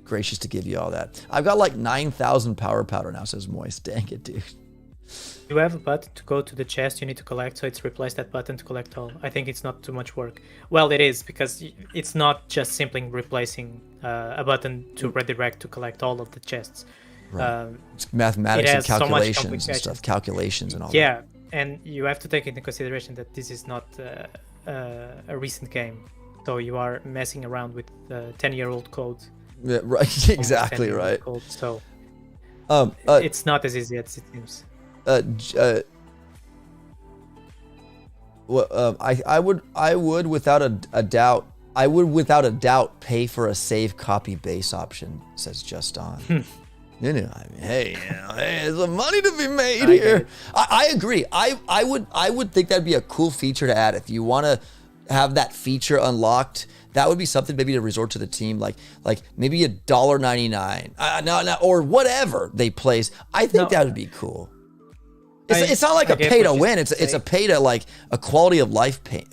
Speaker 1: gracious to give you all that. I've got like 9,000 power powder now, says Moist. Dang it, dude.
Speaker 2: You have a button to go to the chest you need to collect, so it's replace that button to collect all. I think it's not too much work. Well, it is, because it's not just simply replacing a button to redirect to collect all of the chests.
Speaker 1: Right. It's mathematics and calculations and stuff, calculations and all that.
Speaker 2: Yeah, and you have to take into consideration that this is not a recent game. So you are messing around with 10-year-old code.
Speaker 1: Yeah, right, exactly, right.
Speaker 2: Code, so it's not as easy as it seems.
Speaker 1: I would without a doubt pay for a save copy base option, says Justin. I mean, hey, there's some money to be made here. I agree. I would think that'd be a cool feature to add if you want to have that feature unlocked. That would be something maybe to resort to the team, like maybe $1.99, or whatever they place. I think that would be cool. It's not like a pay to win. It's a pay to like a quality of life pay.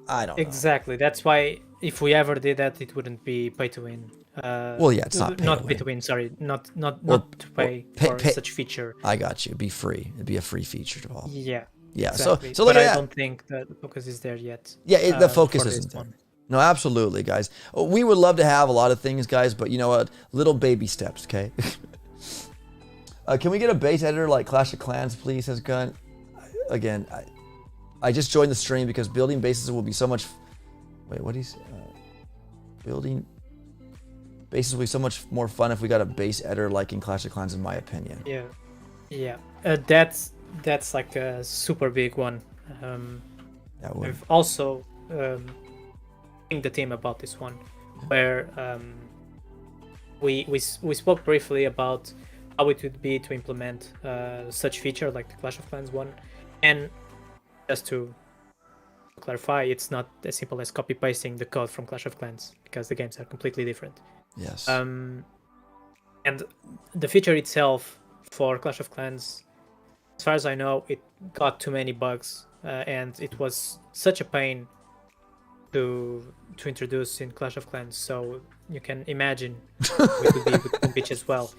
Speaker 1: I don't know.
Speaker 2: Exactly. That's why if we ever did that, it wouldn't be pay to win.
Speaker 1: Well, yeah, it's not
Speaker 2: pay to win. Sorry, not to pay for such feature.
Speaker 1: I got you. It'd be free. It'd be a free feature to all.
Speaker 2: Yeah.
Speaker 1: Yeah.
Speaker 2: Exactly.
Speaker 1: So look at that.
Speaker 2: I don't think the focus is there yet.
Speaker 1: Yeah, the focus isn't there. No, absolutely, guys. We would love to have a lot of things, guys, but you know what? Little baby steps, okay? Can we get a base editor like Clash of Clans, please, says Gun? Again, I just joined the stream because building bases will be so much... Wait, what is... building bases will be so much more fun if we got a base editor like in Clash of Clans, in my opinion.
Speaker 2: Yeah. That's like a super big one. I've also think the team about this one, where we spoke briefly about how it would be to implement such feature like the Clash of Clans one, and just to clarify, it's not as simple as copy pasting the code from Clash of Clans, because the games are completely different.
Speaker 1: Yes.
Speaker 2: And the feature itself for Clash of Clans, as far as I know, it got too many bugs, and it was such a pain to introduce in Clash of Clans. So you can imagine it would be with Beach as well.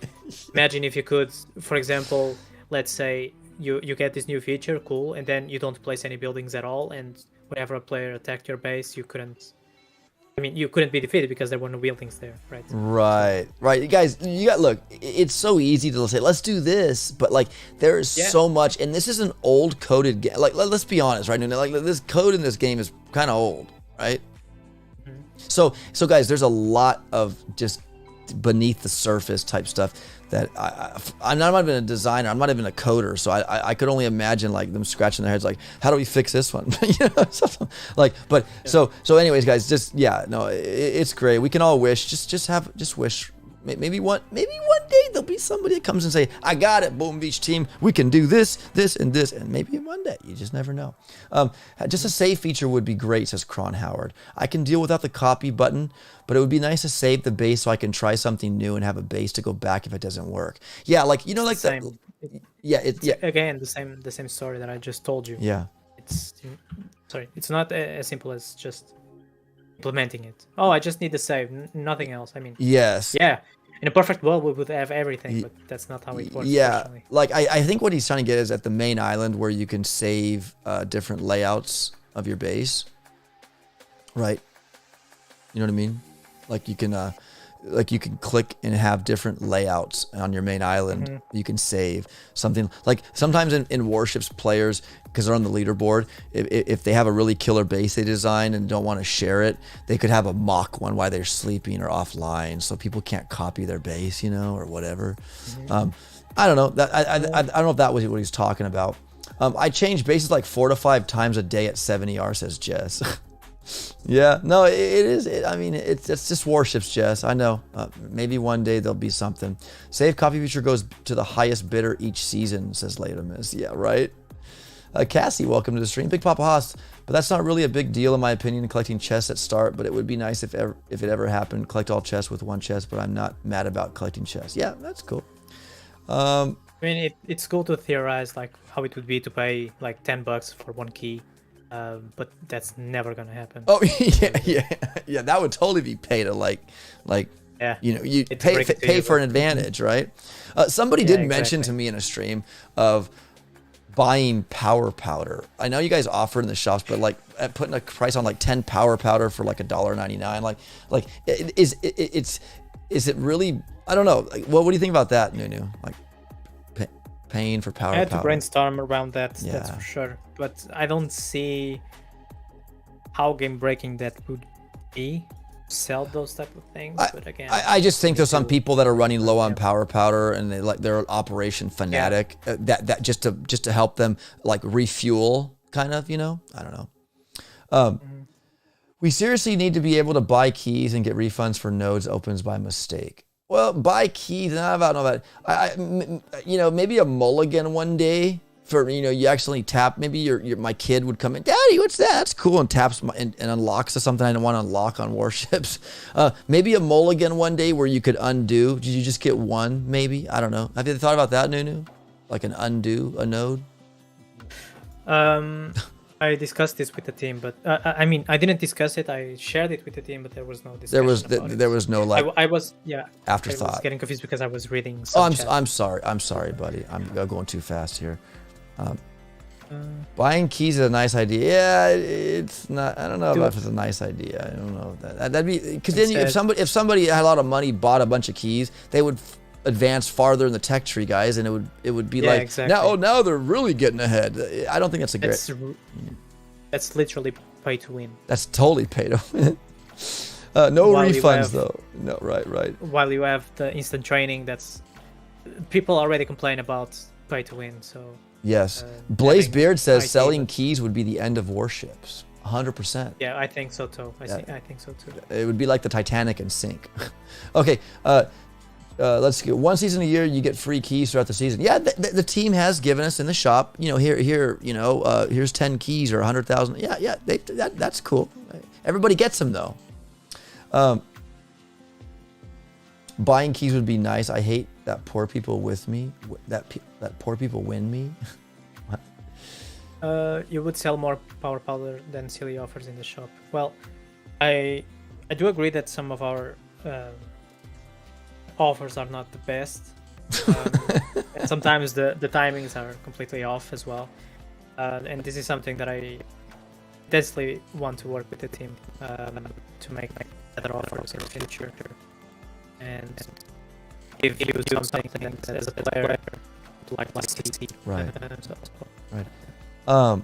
Speaker 2: Imagine if you could, for example, let's say you get this new feature, cool, and then you don't place any buildings at all, and whenever a player attacked your base, you couldn't I mean, you couldn't be defeated because there were no buildings there, right?
Speaker 1: Right. You guys, look, it's so easy to say, let's do this, but like there's so much, and this is an old coded game. Like, let's be honest, right? Like this code in this game is kind of old, right? So guys, there's a lot of just beneath the surface type stuff that I'm not even a designer, I'm not even a coder, so I could only imagine like them scratching their heads like, how do we fix this one? Like, but so anyways, guys, just it's great. We can all wish, just wish. Maybe one day there'll be somebody that comes and say, I got it, Boom Beach team, we can do this, and this, and maybe one day, you just never know. Just a save feature would be great, says Cron Howard. I can deal without the copy button, but it would be nice to save the base so I can try something new and have a base to go back if it doesn't work. Yeah, like, like
Speaker 2: same. Again, the same story that I just told you.
Speaker 1: Yeah.
Speaker 2: It's not as simple as just implementing it. Oh, I just need to save, nothing else. I mean,
Speaker 1: yes.
Speaker 2: Yeah. In a perfect world, we would have everything, but that's not how it works.
Speaker 1: Yeah. Like, I think what he's trying to get is at the main island where you can save different layouts of your base. Right. You know what I mean? Like you can click and have different layouts on your main island. You can save something. Like sometimes in Warships, players, because they're on the leaderboard, if they have a really killer base they design and don't want to share it, they could have a mock one while they're sleeping or offline, so people can't copy their base, or whatever. I don't know. I don't know if that was what he's talking about. I change bases like 4 to 5 times a day at 70R, says Jess. Yeah, no, it is. I mean, it's just Warships, Jess. I know. Maybe one day there'll be something. Save copy feature goes to the highest bidder each season, says Latermus. Yeah, right. Cassie, welcome to the stream. Big Papa Haas, but that's not really a big deal in my opinion, collecting chests at start, but it would be nice if it ever happened. Collect all chests with one chest, but I'm not mad about collecting chests. Yeah, that's cool.
Speaker 2: I mean, it's cool to theorize like how it would be to pay like $10 for one key. But that's never gonna happen.
Speaker 1: Oh yeah. That would totally be pay to like you pay for an advantage, right? Somebody did mention to me in a stream of buying power powder. I know you guys offer it in the shops, but like putting a price on like 10 power powder for like $1.99, like is it really? I don't know. Like, what do you think about that, Nunu? Like paying for power.
Speaker 2: I had to
Speaker 1: powder.
Speaker 2: Brainstorm around that. Yeah. That's for sure. But I don't see how game breaking that would be. Sell those type of things. But again,
Speaker 1: I just think there's some people that are running low on power powder and they're an operation fanatic. That just to help them like refuel, kind of. I don't know. We seriously need to be able to buy keys and get refunds for nodes opens by mistake. Well, buy keys, and I don't know about maybe a mulligan one day for you actually tap. Maybe my kid would come in, Daddy, what's that? That's cool, and taps and unlocks something I don't want to unlock on Warships. Maybe a mulligan one day where you could undo. Did you just get one? Maybe, I don't know. Have you thought about that, Nunu? Like an undo a node?
Speaker 2: I discussed this with the team, but I mean, I didn't discuss it. I shared it with the team, but there was no discussion.
Speaker 1: There was no like.
Speaker 2: I was
Speaker 1: afterthought.
Speaker 2: I was getting confused because I was reading.
Speaker 1: I'm sorry, buddy. I'm going too fast here. Buying keys is a nice idea. Yeah, it's not. I don't know if it's a nice idea. I don't know that'd be because then if somebody had a lot of money, bought a bunch of keys, they would advance farther in the tech tree, guys, and it would be like exactly. now they're really getting ahead. I don't think that's a great.
Speaker 2: That's literally pay to win.
Speaker 1: That's totally pay to win. No refunds though. No, right.
Speaker 2: While you have the instant training, that's people already complain about pay to win. So
Speaker 1: yes, Blaze Beard says selling keys would be the end of Warships. 100%.
Speaker 2: Yeah, I think so too. I think so too.
Speaker 1: It would be like the Titanic and sink. Okay. Let's get one season a year. You get free keys throughout the season. Yeah, the team has given us in the shop. Here's 10 keys or 100,000. Yeah. That's cool. Everybody gets them though. Buying keys would be nice. I hate that poor people with me. That poor people win me.
Speaker 2: You would sell more power powder than silly offers in the shop. Well, I do agree that some of our offers are not the best. And sometimes the timings are completely off as well. And this is something that definitely want to work with the team to make better offers in the future and give you something that as a player like to see.
Speaker 1: Right. Right.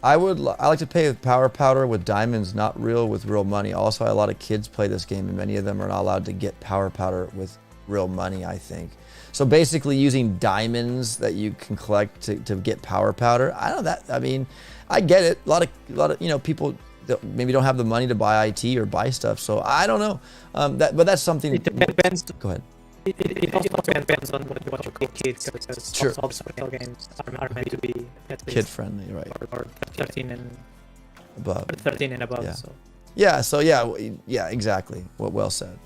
Speaker 1: I like to pay with power powder with diamonds, not real with real money. Also, a lot of kids play this game, and many of them are not allowed to get power powder with real money, I think. So basically using diamonds that you can collect to get power powder. I don't know that, I mean, I get it. A lot of you know, people that maybe don't have the money to buy IT or buy stuff. So I don't know. But that's something.
Speaker 2: It depends.
Speaker 1: Go ahead.
Speaker 2: It also depends on what you call kids, because
Speaker 1: Sure.
Speaker 2: all the games are meant to be at least
Speaker 1: Kid friendly, right?
Speaker 2: or 13 and
Speaker 1: Above.
Speaker 2: 13 and above.
Speaker 1: Yeah.
Speaker 2: So
Speaker 1: Yeah. So yeah, exactly. Well said.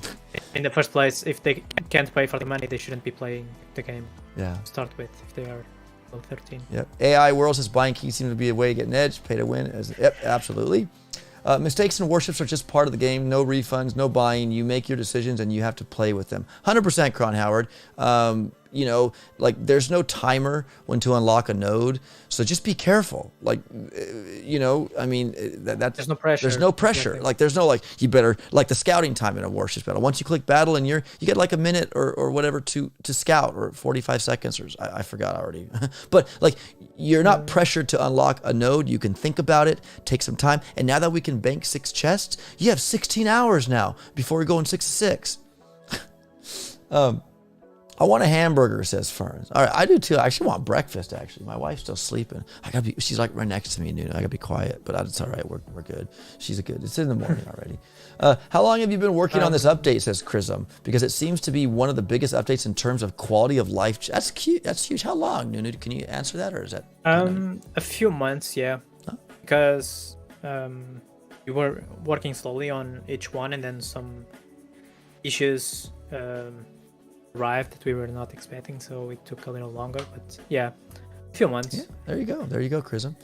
Speaker 2: in the first place, if they can't pay for the money, they shouldn't be playing the game
Speaker 1: Yeah.
Speaker 2: to start with. If they are below 13.
Speaker 1: Yep. AI World says buying keys seems to be a way to get an edge, pay to win. Yep, absolutely. Mistakes in Warships are just part of the game. No refunds, no buying. You make your decisions and you have to play with them. 100% Cron Howard. You know, like there's no timer when to unlock a node. So just be careful. Like, you know, I mean, there's
Speaker 2: no pressure.
Speaker 1: There's no pressure.
Speaker 2: Exactly.
Speaker 1: Like there's no like, you better, like the scouting time in a Warships battle. Once you click battle and you get like a minute or whatever to scout, or 45 seconds, or I forgot already. But like, you're not pressured to unlock a node. You can think about it, take some time. And now that we can bank 6 chests, you have 16 hours now before we go in 6 to 6. I want a hamburger, says Ferns. All right, I do too. I actually want breakfast, actually. My wife's still sleeping. She's like right next to me, Nuno. I gotta be quiet, but it's all right. We're good. She's good. It's in the morning already. How long have you been working on this update, says Chrism? Because it seems to be one of the biggest updates in terms of quality of life. That's cute. That's huge. How long, Nuno? Can you answer that, or is that?
Speaker 2: A few months, yeah. Huh? Because we were working slowly on each one, and then some issues arrived that we were not expecting, so it took a little longer. But yeah, a few months.
Speaker 1: Yeah, there you go, Chrism.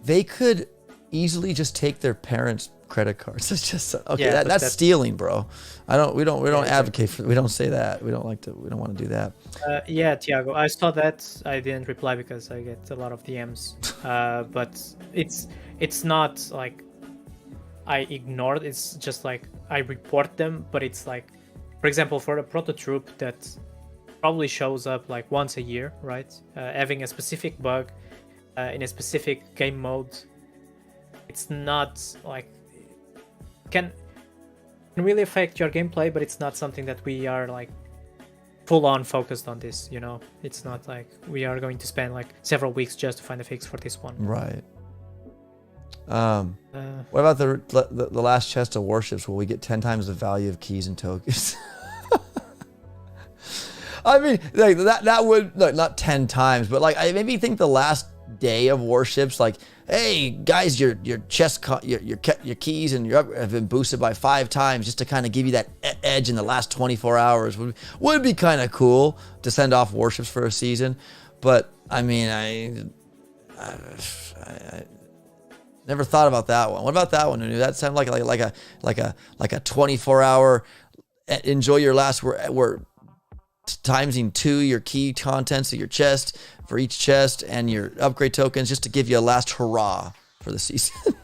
Speaker 1: They could easily just take their parents' credit cards. It's just okay. Yeah, that's stealing, bro. We don't advocate for. We don't say that. We don't want to do that.
Speaker 2: Yeah, Tiago, I saw that. I didn't reply because I get a lot of DMs. But it's not like I ignored. It's just like I report them, but it's like, for example, for a proto troop that probably shows up like once a year, right? Having a specific bug in a specific game mode, it's not like can really affect your gameplay, but it's not something that we are like full on focused on this, you know? It's not like we are going to spend like several weeks just to find a fix for this one.
Speaker 1: Right. What about the last chest of Warships? Will we get 10 times the value of keys and tokens? I mean, like that would not 10 times, but like I maybe think the last day of Warships, like, hey guys, your chest, your keys and your have been boosted by 5 times, just to kind of give you that edge in the last 24 hours would be kind of cool to send off Warships for a season. But I mean, I never thought about that one. What about that one? That sounded like a 24-hour enjoy your last where timesing 2 your key contents of your chest for each chest and your upgrade tokens, just to give you a last hurrah for the season.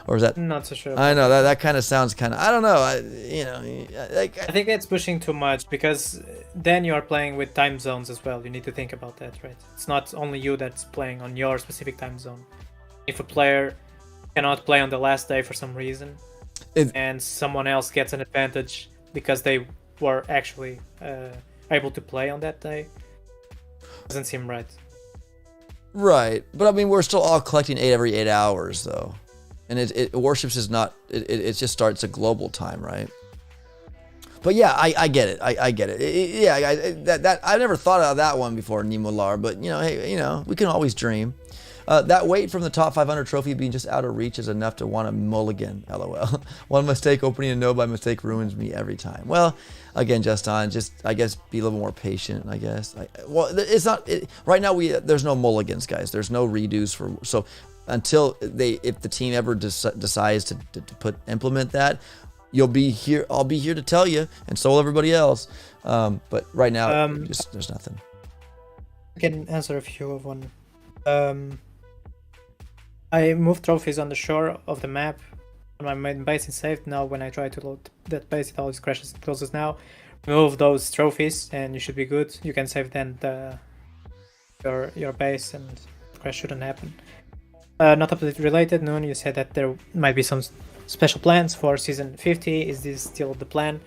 Speaker 1: Or is that
Speaker 2: not so sure?
Speaker 1: I know that kind of sounds kind of, I don't know. I
Speaker 2: think that's pushing too much, because then you are playing with time zones as well. You need to think about that, right? It's not only you that's playing on your specific time zone. If a player cannot play on the last day for some reason, and someone else gets an advantage because they were actually able to play on that day, doesn't seem right.
Speaker 1: Right, but I mean, we're still all collecting 8 every 8 hours, though, and Warships is not. It just starts a global time, right? But yeah, I get it. I get it. Yeah, I never thought of that one before, Nemolar. But hey, we can always dream. That weight from the top 500 trophy being just out of reach is enough to want a mulligan, lol. One mistake opening a node by mistake ruins me every time. Well, again, Justin, I guess be a little more patient, I guess. It's not, right now there's no mulligans, guys. There's no redos so until if the team ever decides to implement that, you'll be here, I'll be here to tell you, and so will everybody else. But right now, there's nothing.
Speaker 2: I can answer a few of one. I moved trophies on the shore of the map. My main base is saved. Now when I try to load that base, it always crashes and closes now. Remove those trophies and you should be good. You can save then your base and crash shouldn't happen. Not update related, NUNO, you said that there might be some special plans for season 50. Is this still the plan?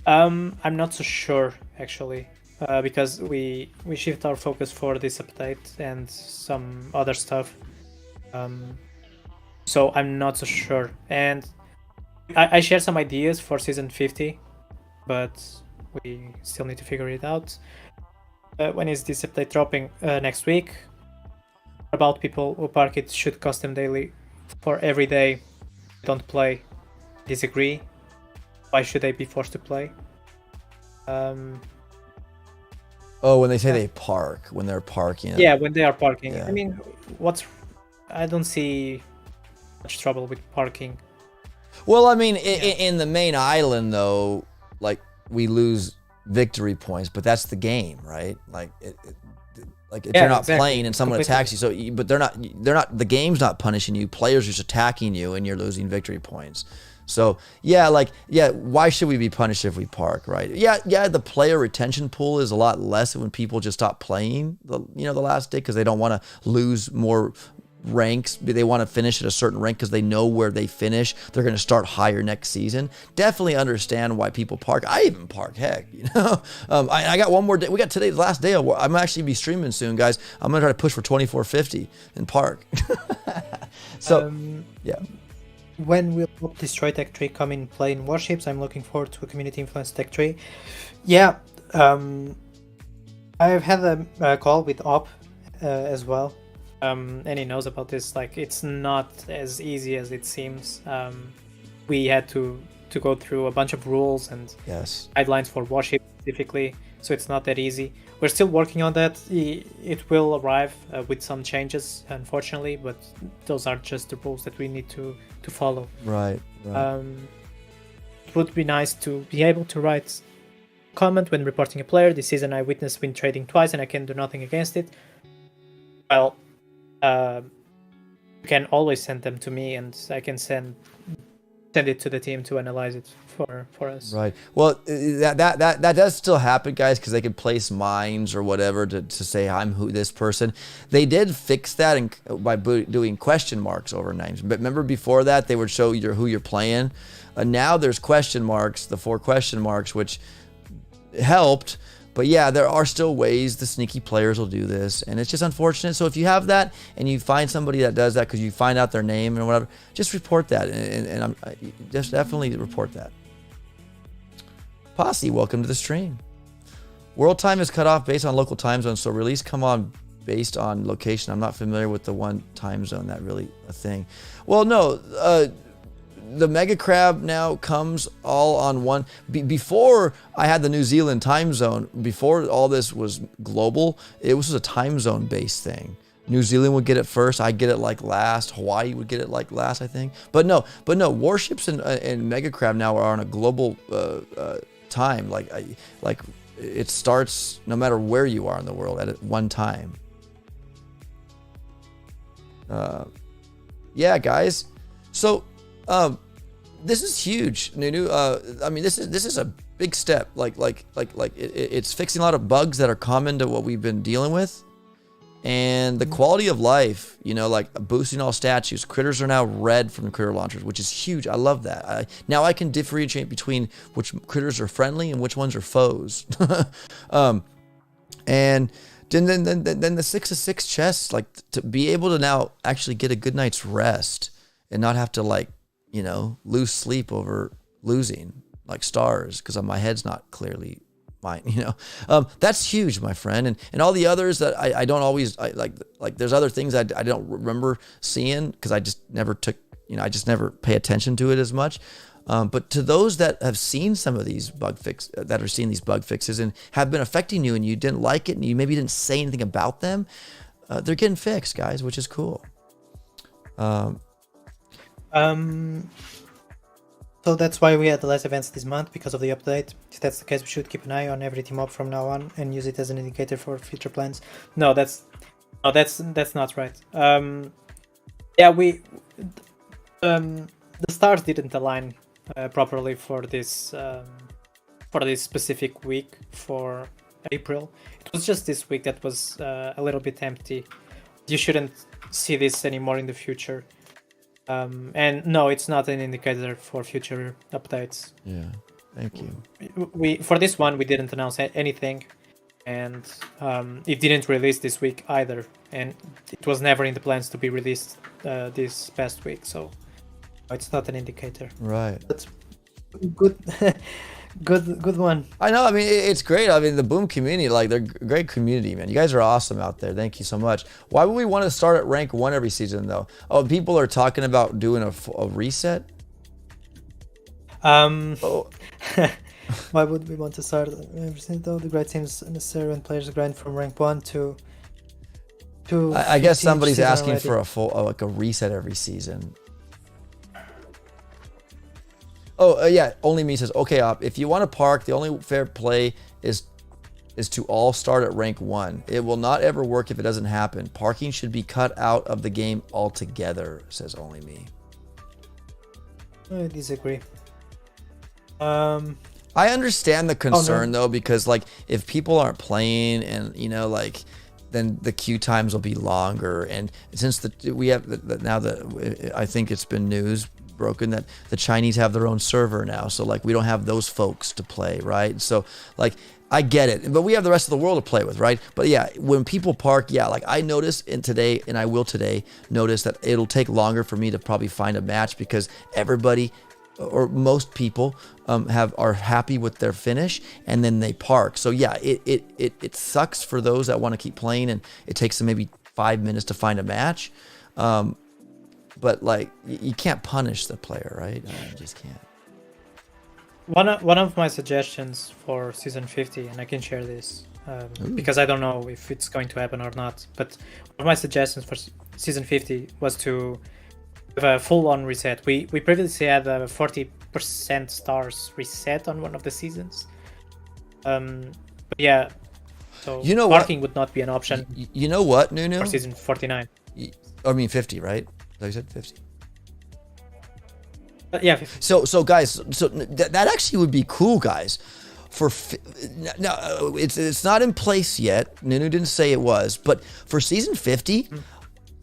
Speaker 2: I'm not so sure actually, because we shift our focus for this update and some other stuff. So I'm not so sure. And I shared some ideas for season 50, but we still need to figure it out. When is this update dropping? Next week. About people who park it should cost them daily for every day don't play. Disagree. Why should they be forced to play?
Speaker 1: Oh, when they say they park, when they're parking.
Speaker 2: Yeah, when they are parking.
Speaker 1: Yeah.
Speaker 2: I mean, I don't see much trouble with parking.
Speaker 1: Well, I mean, in the main island, though, like, we lose victory points, but that's the game, right? Like, like if you're not playing and someone attacks you, but they're not. The game's not punishing you. Players are just attacking you, and you're losing victory points. So yeah, why should we be punished if we park, right? Yeah. The player retention pool is a lot less when people just stop playing the last day because they don't want to lose more ranks. They want to finish at a certain rank because they know where they finish. They're going to start higher next season. Definitely understand why people park. I even park. Heck, I got one more day. We got today's last day. I'm actually be streaming soon, guys. I'm gonna try to push for 2450 and park. So yeah.
Speaker 2: When will Destroy Tech Tree come in play in Warships? I'm looking forward to a community influence Tech Tree. Yeah, I've had a call with Op as well. And he knows about this. Like, it's not as easy as it seems. We had to go through a bunch of rules and guidelines for Warship specifically, so it's not that easy. We're still working on that. It will arrive with some changes, unfortunately, but those are just the rules that we need to follow.
Speaker 1: Right.
Speaker 2: It would be nice to be able to write comment when reporting a player. This season I witnessed win trading twice and I can do nothing against it. Well, you can always send them to me and I can send it to the team to analyze it for us.
Speaker 1: Right. Well, that does still happen, guys, because they could place mines or whatever to say I'm this person. They did fix that by doing question marks over names. But remember before that they would show who you're playing. Now there's question marks, the 4 question marks, which helped. But yeah, there are still ways the sneaky players will do this, and it's just unfortunate. So if you have that and you find somebody that does that because you find out their name and whatever, just report that, and just definitely report that. Posse, welcome to the stream. World time is cut off based on local time zone, so release come on based on location. I'm not familiar with the one time zone, that really a thing. Well, no, the Mega Crab now comes all on one. Before I had the New Zealand time zone, before all this was global, it was a time zone based thing. New Zealand would get it first. I'd get it like last. Hawaii would get it like last, I think. But no, Warships and Mega Crab now are on a global time. Like it starts no matter where you are in the world at one time. Yeah, guys. So this is huge, Nunu. I mean, this is a big step. It's fixing a lot of bugs that are common to what we've been dealing with, and the quality of life. Like boosting all statues. Critters are now red from the critter launchers, which is huge. I love that. Now I can differentiate between which critters are friendly and which ones are foes. And then the 6/6 chests, like to be able to now actually get a good night's rest and not have to lose sleep over losing like stars because my head's not clearly mine. That's huge, my friend. And all the others that I don't always like there's other things I don't remember seeing because I just never took, I just never pay attention to it as much. But to those that have seen some of these bug fixes and have been affecting you and you didn't like it and you maybe didn't say anything about them, they're getting fixed, guys, which is cool.
Speaker 2: So that's why we had less events this month because of the update. If that's the case, we should keep an eye on every team up from now on and use it as an indicator for future plans. No, that's not right. Yeah, the stars didn't align properly for this specific week for April. It was just this week that was a little bit empty. You shouldn't see this anymore in the future. And no, it's not an indicator for future updates.
Speaker 1: Yeah, thank you.
Speaker 2: We for this one we didn't announce anything, and it didn't release this week either, and it was never in the plans to be released this past week. So it's not an indicator.
Speaker 1: Right.
Speaker 2: That's good. Good one.
Speaker 1: I know. I mean, it's great. I mean, the Boom community, like, they're a great community, man. You guys are awesome out there. Thank you so much. Why would we want to start at rank 1 every season, though? Oh, people are talking about doing a reset?
Speaker 2: Oh. Why would we want to start every season, though? The grade seems unnecessary when players grind from rank 1 to
Speaker 1: I guess
Speaker 2: 15
Speaker 1: somebody's
Speaker 2: season
Speaker 1: asking
Speaker 2: already.
Speaker 1: for a full, like a reset every season. Oh, yeah. Only me says, okay, Op, if you want to park, the only fair play is to all start at rank 1. It will not ever work if it doesn't happen. Parking should be cut out of the game altogether, says Only Me.
Speaker 2: I disagree.
Speaker 1: I understand the concern, though, because, like, if people aren't playing and, you know, like, then the queue times will be longer. And since we have now that I think it's been news broken that the Chinese have their own server now, so like we don't have those folks to play, right? So like I get it, but we have the rest of the world to play with, right? But yeah, when people park, yeah, like I noticed today, and I will today notice that it'll take longer for me to probably find a match because everybody or most people are happy with their finish and then they park. So yeah, it sucks for those that want to keep playing and it takes them maybe 5 minutes to find a match. But like you can't punish the player, right? You just can't.
Speaker 2: One of my suggestions for season 50, and I can share this because I don't know if it's going to happen or not. But one of my suggestions for season 50 was to have a full-on reset. We previously had a 40% stars reset on one of the seasons. But yeah, so
Speaker 1: you know
Speaker 2: parking would not be an option.
Speaker 1: You know what, NUNO?
Speaker 2: For season 49.
Speaker 1: I mean 50, right? So you said 50.
Speaker 2: Yeah. 50.
Speaker 1: So guys, so that actually would be cool, guys. Now it's not in place yet. NUNO didn't say it was, but for season 50,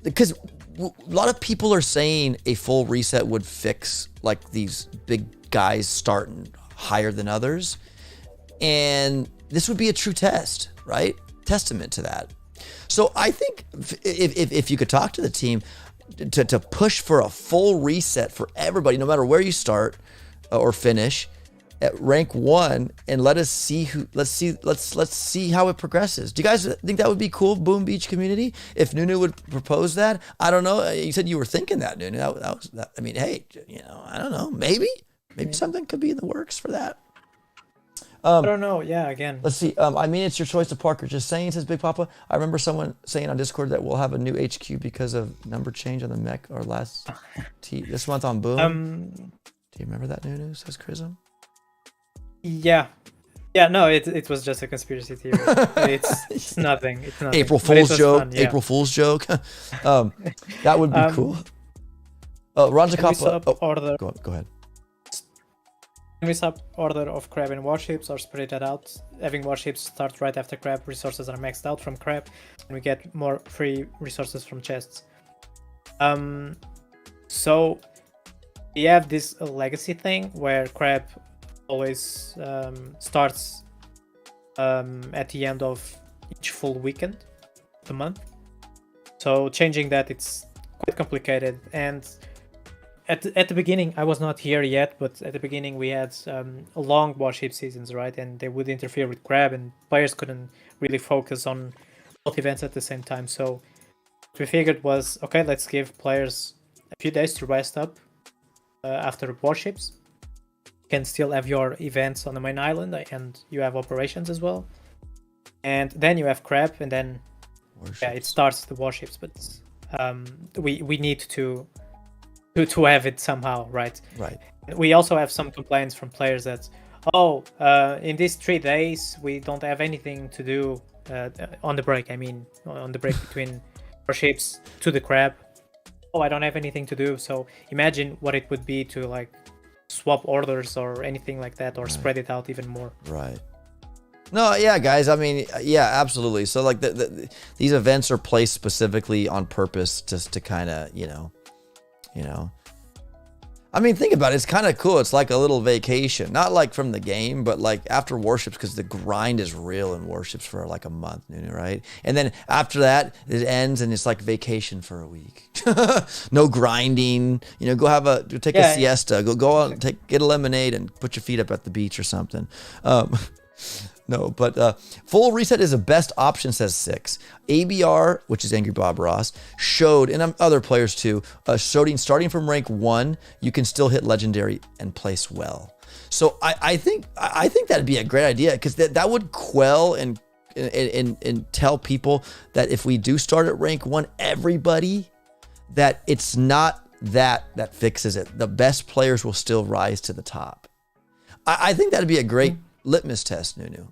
Speaker 1: because a lot of people are saying a full reset would fix like these big guys starting higher than others, and this would be a true test, right? Testament to that. So I think if you could talk to the team to push for a full reset for everybody, no matter where you start or finish at rank 1, and let's see how it progresses. Do you guys think that would be cool, Boom Beach community? If NUNO would propose that, I don't know. You said you were thinking that, NUNO. That was that. I mean, hey, you know, I don't know. Maybe something could be in the works for that.
Speaker 2: I don't know. Yeah, again.
Speaker 1: Let's see. I mean, it's your choice to park or just saying, says Big Papa. I remember someone saying on Discord that we'll have a new HQ because of number change on the mech or last this month on Boom. Do you remember that, NUNO? Says Chrism.
Speaker 2: Yeah. No, it was just a conspiracy theory. It's nothing. It's nothing.
Speaker 1: April Fool's joke.
Speaker 2: Fun, yeah.
Speaker 1: April Fool's joke. That would be cool. Ronja Kappa. Go ahead.
Speaker 2: Can we sub order of crab and warships or spread that out? Having warships start right after crab, resources are maxed out from crab, and we get more free resources from chests. So we have this legacy thing where crab always starts at the end of each full weekend of the month. So changing that, it's quite complicated. And at the beginning, I was not here yet, but at the beginning we had long warship seasons, right? And they would interfere with crab, and players couldn't really focus on both events at the same time. So what we figured was, okay, let's give players a few days to rest up after warships. You can still have your events on the main island, and you have operations as well. And then you have crab, and then it starts the warships. But we need to have it somehow, right?
Speaker 1: Right.
Speaker 2: We also have some complaints from players that, in these 3 days we don't have anything to do on the break. I mean, on the break between warships to the crab. oh, I don't have anything to do. So imagine what it would be to like swap orders or anything like that, or spread it out even more.
Speaker 1: Right. No, yeah, guys. I mean, yeah, absolutely. So like these events are placed specifically on purpose just to kind of, you know. I mean, think about it. It's kind of cool. It's like a little vacation, not like from the game, but like after Warships, because the grind is real in Warships for like a month, right? And then after that, it ends and it's like vacation for a week. No grinding. You know, take a siesta. Go out, get a lemonade and put your feet up at the beach or something. No, but full reset is the best option, says Six. ABR, which is Angry Bob Ross, showed, and other players too, starting from rank 1, you can still hit legendary and place well. So I think that'd be a great idea, because that would quell and tell people that if we do start at rank 1, everybody, that it's not that fixes it. The best players will still rise to the top. I think that'd be a great litmus test, NUNO.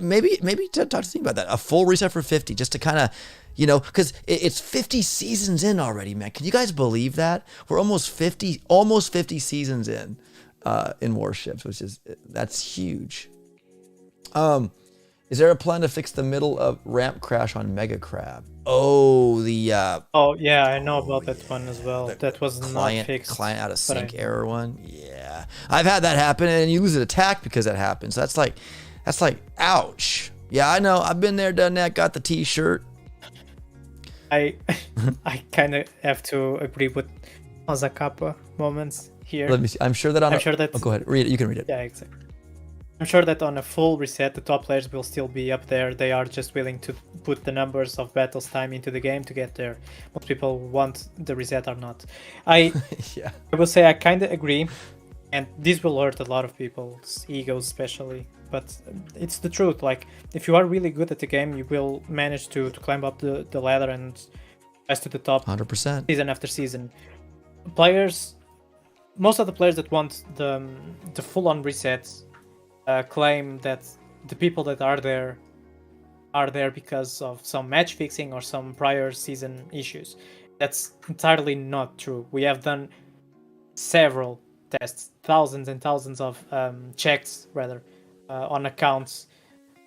Speaker 1: Maybe to talk to think about that. A full reset for 50, just to kind of, you know, because it's 50 seasons in already, man. Can you guys believe that? We're almost 50 seasons in Warships, that's huge. Is there a plan to fix the middle of ramp crash on Mega Crab? Oh,
Speaker 2: oh yeah, I know about that one as well. That was not fixed.
Speaker 1: Client out of sync error one. Yeah, I've had that happen, and you lose an attack because that happens. That's like, ouch. Yeah, I know. I've been there, done that. Got the T-shirt.
Speaker 2: I kind of have to agree with Mazakapa moments here.
Speaker 1: Let me see. I'm sure that oh, go ahead. Read it. You can read it.
Speaker 2: Yeah, exactly. I'm sure that on a full reset, the top players will still be up there. They are just willing to put the numbers of battles time into the game to get there. Most people want the reset or not. I will say I kind of agree, and this will hurt a lot of people's egos especially. But it's the truth. Like, if you are really good at the game, you will manage to climb up the ladder and rise to the top
Speaker 1: 100%
Speaker 2: season after season. Most of the players that want the full-on resets claim that the people that are there because of some match fixing or some prior season issues. That's entirely not true. We have done several tests, thousands and thousands of checks rather on accounts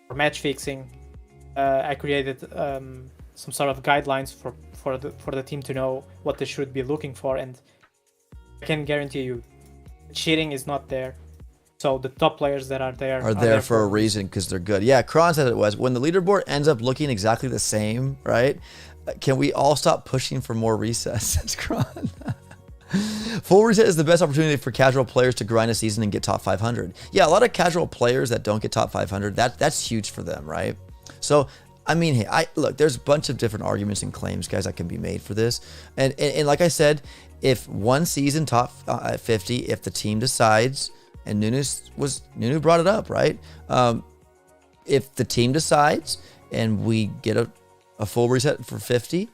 Speaker 2: for match fixing. I created some sort of guidelines for the team to know what they should be looking for, and I can guarantee you, cheating is not there. So the top players that are there
Speaker 1: for a reason, because they're good. Yeah, Kron said it was. When the leaderboard ends up looking exactly the same, right? Can we all stop pushing for more resets? Says Kron. Full reset is the best opportunity for casual players to grind a season and get top 500. Yeah, a lot of casual players that don't get top 500, that's huge for them, right? So, I mean, hey, look, there's a bunch of different arguments and claims, guys, that can be made for this. And like I said, if one season top 50, if the team decides, and NUNO brought it up, right? If the team decides and we get a full reset for 50,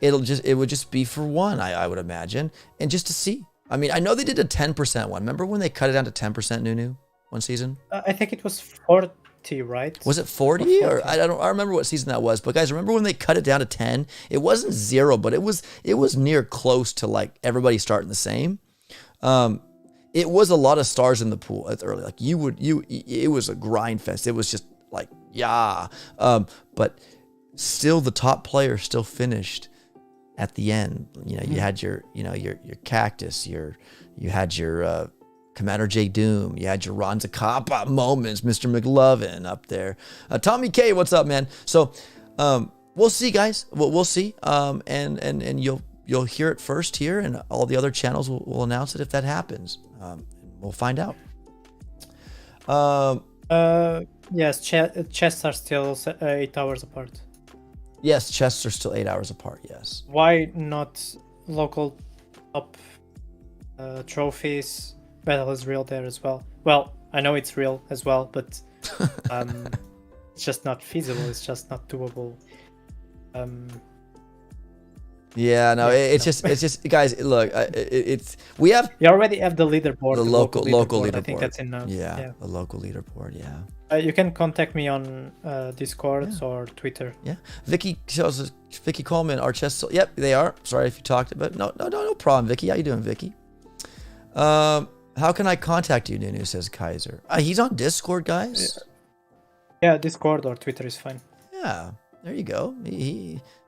Speaker 1: it would just be for one, I would imagine, and just to see. I mean, I know they did a 10% one. Remember when they cut it down to 10%, NUNO, one season?
Speaker 2: I think it was 40, right?
Speaker 1: Was it 40? Or I remember what season that was. But guys, remember when they cut it down to 10? It wasn't 0, but it was near close to like everybody starting the same. It was a lot of stars in the pool at early. Like it was a grind fest. It was just like, yeah. But still, the top player still finished at the end. You know, you had your Cactus, you had your Commander J Doom, you had your Ron Zacapa moments, Mr. McLovin up there. Tommy K, what's up, man? So we'll see, guys. We'll see. And you'll hear it first here, and all the other channels will announce it if that happens. We'll find out.
Speaker 2: Yes, chests are still 8 hours apart.
Speaker 1: Yes, chests are still 8 hours apart, yes.
Speaker 2: Why not local top trophies? Battle is real there as well. Well, I know it's real as well, but it's just not feasible. It's just not doable.
Speaker 1: Yeah, no, it's just guys. Look, we have
Speaker 2: You already have the leaderboard,
Speaker 1: the local leaderboard.
Speaker 2: I think that's enough.
Speaker 1: Yeah, the local leaderboard. Yeah.
Speaker 2: You can contact me on Discord or Twitter.
Speaker 1: Yeah, Vicky shows us. Vicky Coleman, our chests. Yep, they are. Sorry if you talked, but no problem. Vicky, how you doing, Vicky? How can I contact you, Nunu? Says Kaiser. He's on Discord, guys.
Speaker 2: Yeah, Discord or Twitter is fine.
Speaker 1: Yeah, there you go.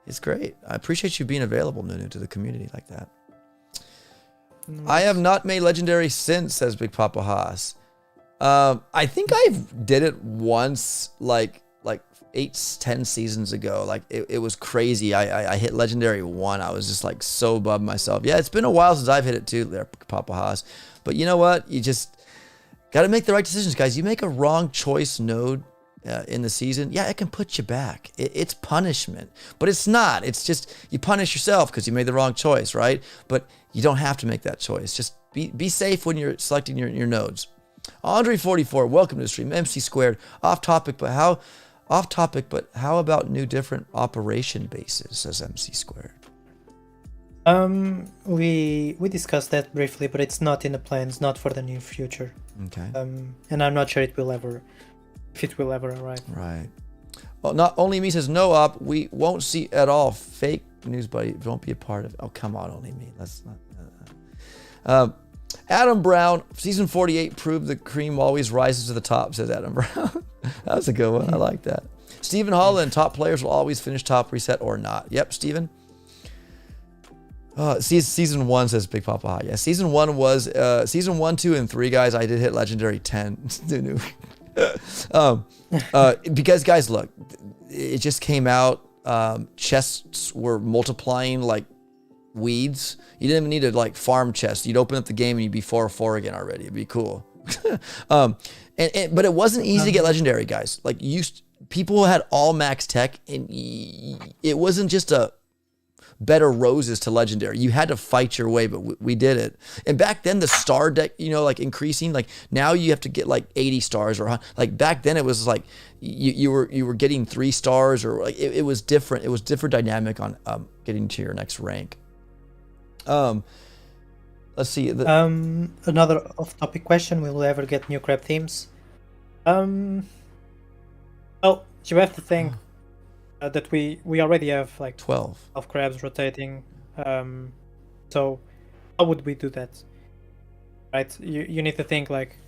Speaker 1: It's great. I appreciate you being available, Nunu, to the community like that. Nice. I have not made legendary since, says Big Papa Haas. I think I did it once, like 8-10 seasons ago. Like it was crazy. I hit legendary 1. I was just like so above myself. Yeah, it's been a while since I've hit it too, there, Papa Haas. But you know what? You just got to make the right decisions, guys. You make a wrong choice node in the season, yeah, it can put you back. It's punishment, but it's not. It's just you punish yourself because you made the wrong choice, right? But you don't have to make that choice. Just be safe when you're selecting your nodes. Andre44, welcome to the stream. MC Squared, off topic, but how about new different operation bases, says MC Squared.
Speaker 2: We discussed that briefly, but it's not in the plans, not for the near future.
Speaker 1: Okay.
Speaker 2: And I'm not sure if it will ever arrive.
Speaker 1: Right. Well, not only me says no op, we won't see at all. Fake news, buddy. Don't be a part of it. Oh, come on, only me. Let's not. Adam Brown, season 48 proved the cream always rises to the top, says Adam Brown. That was a good one. I like that. Stephen Holland, top players will always finish top reset or not. Yep, Stephen. Season 1, says Big Papa. Yeah, season 1 was season 1, 2, and 3, guys. I did hit legendary 10. Because guys, look, it just came out. Chests were multiplying like weeds. You didn't even need to like farm chests. You'd open up the game and you'd be 4-4 again already. It'd be cool. But it wasn't easy to get legendary, guys. Like people had all max tech, and it wasn't just a better roses to legendary. You had to fight your way, but we did it. And back then the star deck, like increasing, like now you have to get like 80 stars or like back then it was like you were getting 3 stars or like it was different. It was different dynamic on getting to your next rank. Let's see.
Speaker 2: Another off-topic question: will we ever get new crab themes? Well, you have to think that we already have like 12 crabs rotating. So how would we do that? Right? You need to think like,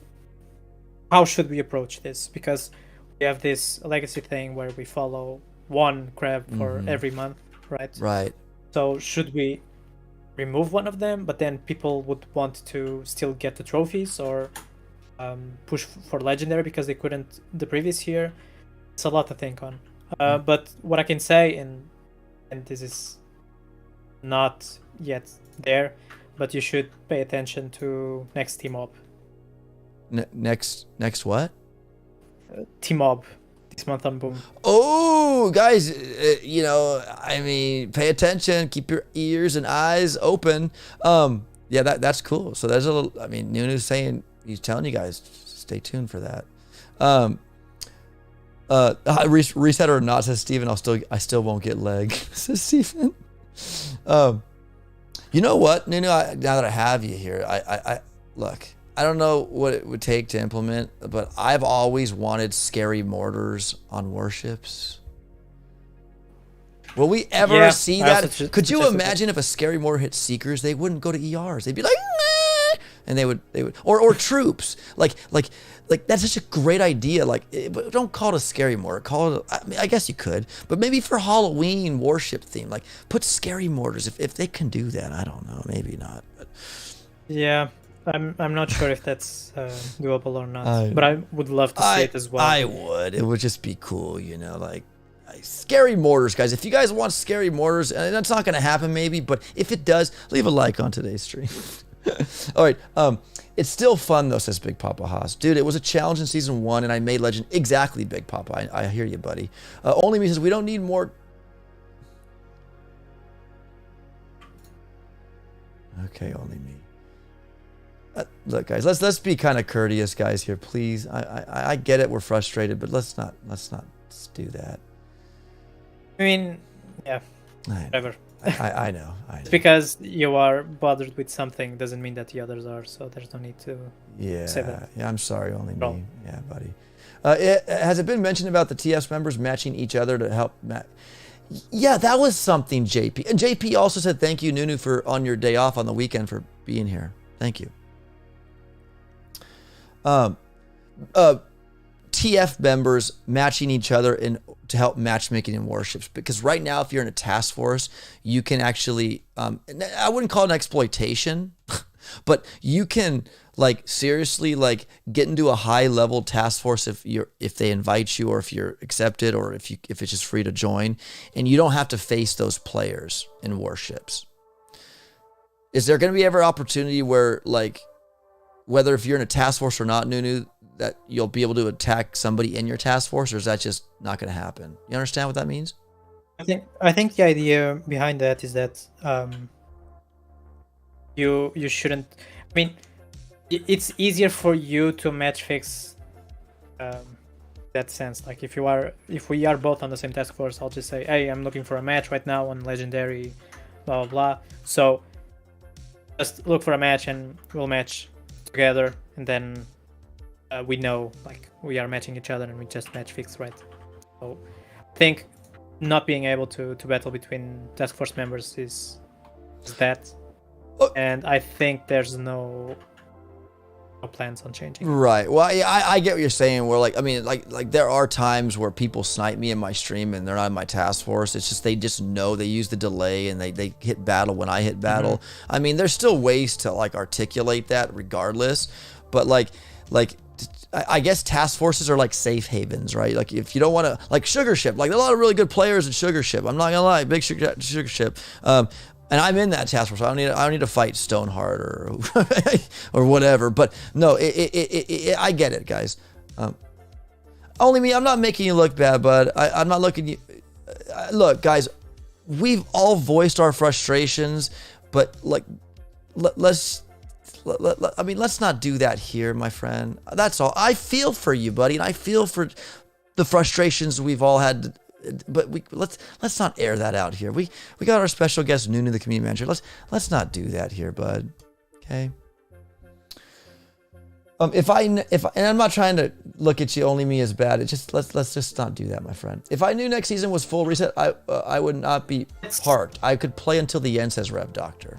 Speaker 2: how should we approach this? Because we have this legacy thing where we follow 1 crab for every month, right?
Speaker 1: Right.
Speaker 2: So should we remove one of them, but then people would want to still get the trophies, or push for legendary because they couldn't the previous year? It's a lot to think on. But what I can say, and this is not yet there, but you should pay attention to next team op.
Speaker 1: Next what?
Speaker 2: Team op this month on Boom.
Speaker 1: Oh, guys, I mean, pay attention, keep your ears and eyes open. Yeah, that's cool. So there's a little. I mean, Nunu's saying, he's telling you guys, stay tuned for that. Reset or not, says Steven. I still won't get leg, says Steven. You know what, Nunu? Now that I have you here, I look. I don't know what it would take to implement, but I've always wanted scary mortars on warships. Will we ever see that? Could you imagine if a scary mortar hit seekers? They wouldn't go to ERs. They'd be like, nah! And they would, or troops. Like that's such a great idea. Like, but don't call it a scary mortar. Call it. I guess you could, but maybe for Halloween warship theme, like put scary mortars. If they can do that, I don't know. Maybe not. But.
Speaker 2: Yeah. I'm not sure if that's doable or not, but I would love to see it as well.
Speaker 1: I would. It would just be cool, like scary mortars, guys. If you guys want scary mortars, and that's not going to happen maybe, but if it does, leave a like on today's stream. All right. It's still fun though, says Big Papa Haas. Dude, it was a challenge in season 1, and I made legend. Exactly, Big Papa. I hear you, buddy. Only me says we don't need more. Okay, only me. Look, guys, let's be kind of courteous, guys. Here, please. I get it. We're frustrated, but let's not do that.
Speaker 2: I mean, yeah, whatever.
Speaker 1: I know.
Speaker 2: Because you are bothered with something doesn't mean that the others are, so there's no need to say that.
Speaker 1: Yeah, I'm sorry, only me. Yeah, buddy. Has it been mentioned about the TS members matching each other to help Yeah, that was something, JP. And JP also said thank you, Nunu, for on your day off on the weekend for being here. Thank you. TF members matching each other to help matchmaking in warships, because right now if you're in a task force you can actually I wouldn't call it an exploitation but you can like seriously like get into a high level task force if they invite you, or if you're accepted, or if it's just free to join, and you don't have to face those players in warships. Is there going to be ever opportunity where, like, whether if you're in a task force or not, Nunu, that you'll be able to attack somebody in your task force, or is that just not going to happen? You understand what that means?
Speaker 2: I think the idea behind that is that you shouldn't. I mean, it's easier for you to match fix that sense. Like if we are both on the same task force, I'll just say, hey, I'm looking for a match right now on legendary, blah blah blah. So just look for a match and we'll match together, and then we know like we are matching each other and we just match fix, right? So I think not being able to battle between task force members is that, and I think there's no plans on changing.
Speaker 1: Right. Well, I get what you're saying. Where like, I mean, like there are times where people snipe me in my stream and they're not in my task force. It's just they just know, they use the delay and they hit battle when I hit battle. Mm-hmm. I mean, there's still ways to like articulate that regardless, but like I guess task forces are like safe havens, right? Like if you don't want to, like Sugar Ship, like there are a lot of really good players in Sugar Ship. I'm not gonna lie, big Sugar Ship. And I'm in that task force. I don't need to fight Stoneheart or whatever. But no, I get it, guys. Only me. I'm not making you look bad, bud. I'm not looking you. Look, guys, we've all voiced our frustrations, but like, let's not do that here, my friend. That's all. I feel for you, buddy, and I feel for the frustrations we've all had. But let's not air that out here. We got our special guest Nunu, the community manager. Let's not do that here, bud. Okay. If and I'm not trying to look at you, only me as bad. It just let's just not do that, my friend. If I knew next season was full reset, I would not be parked. I could play until the end, says Rev Doctor.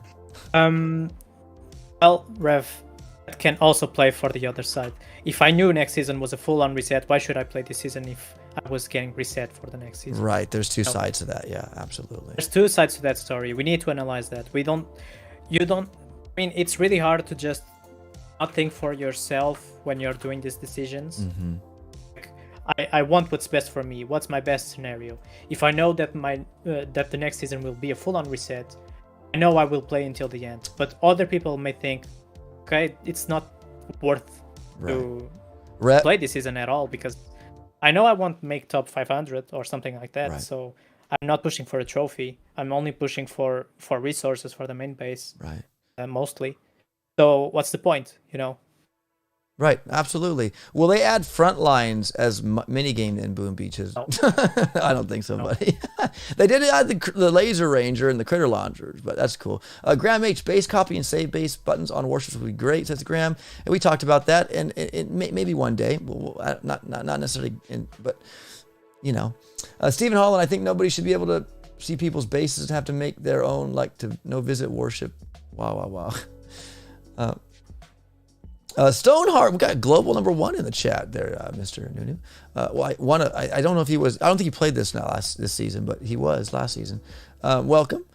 Speaker 2: Well, Rev can also play for the other side. If I knew next season was a full-on reset, why should I play this season if I was getting reset for the next season?
Speaker 1: Right, there's two sides to that. Yeah, absolutely.
Speaker 2: There's two sides to that story. We need to analyze that. I mean, it's really hard to just not think for yourself when you're doing these decisions.
Speaker 1: Mm-hmm.
Speaker 2: Like, I want what's best for me. What's my best scenario? If I know that that the next season will be a full-on reset, I know I will play until the end. But other people may think, okay, it's not worth to play this season at all, because I know I won't make top 500 or something like that. Right. So I'm not pushing for a trophy. I'm only pushing for resources for the main base,
Speaker 1: right?
Speaker 2: Mostly. So what's the point, you know?
Speaker 1: Right, absolutely. Will they add front lines as minigame in Boom Beaches? No. I don't think so, buddy. They did add the Laser Ranger and the Critter Launchers, but that's cool. Graham H, base copy and save base buttons on Warships would be great, says Graham. And we talked about that, and maybe one day. Not necessarily, but, you know. Stephen Holland, I think nobody should be able to see people's bases and have to make their own, like, to no visit Warship. Wow. Stoneheart, we got global #1 in the chat there, Mr. Nunu. I don't know if he was. I don't think he played this this season, but he was last season. Welcome,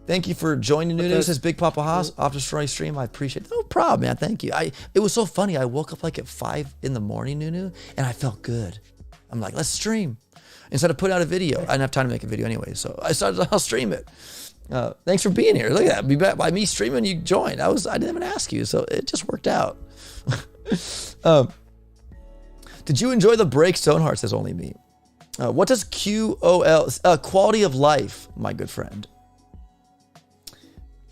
Speaker 1: thank you for joining Nunu. Says Big Papa Haas off the story stream. I appreciate it. No problem, man. Thank you. It was so funny. I woke up like at 5 in the morning, Nunu, and I felt good. I'm like, let's stream instead of put out a video. I didn't have time to make a video anyway, so I started. I'll stream it. Thanks for being here. Look at that. By me streaming, you joined. I didn't even ask you, so it just worked out. Did you enjoy the break? Stoneheart, says only me. What does QOL, quality of life, my good friend?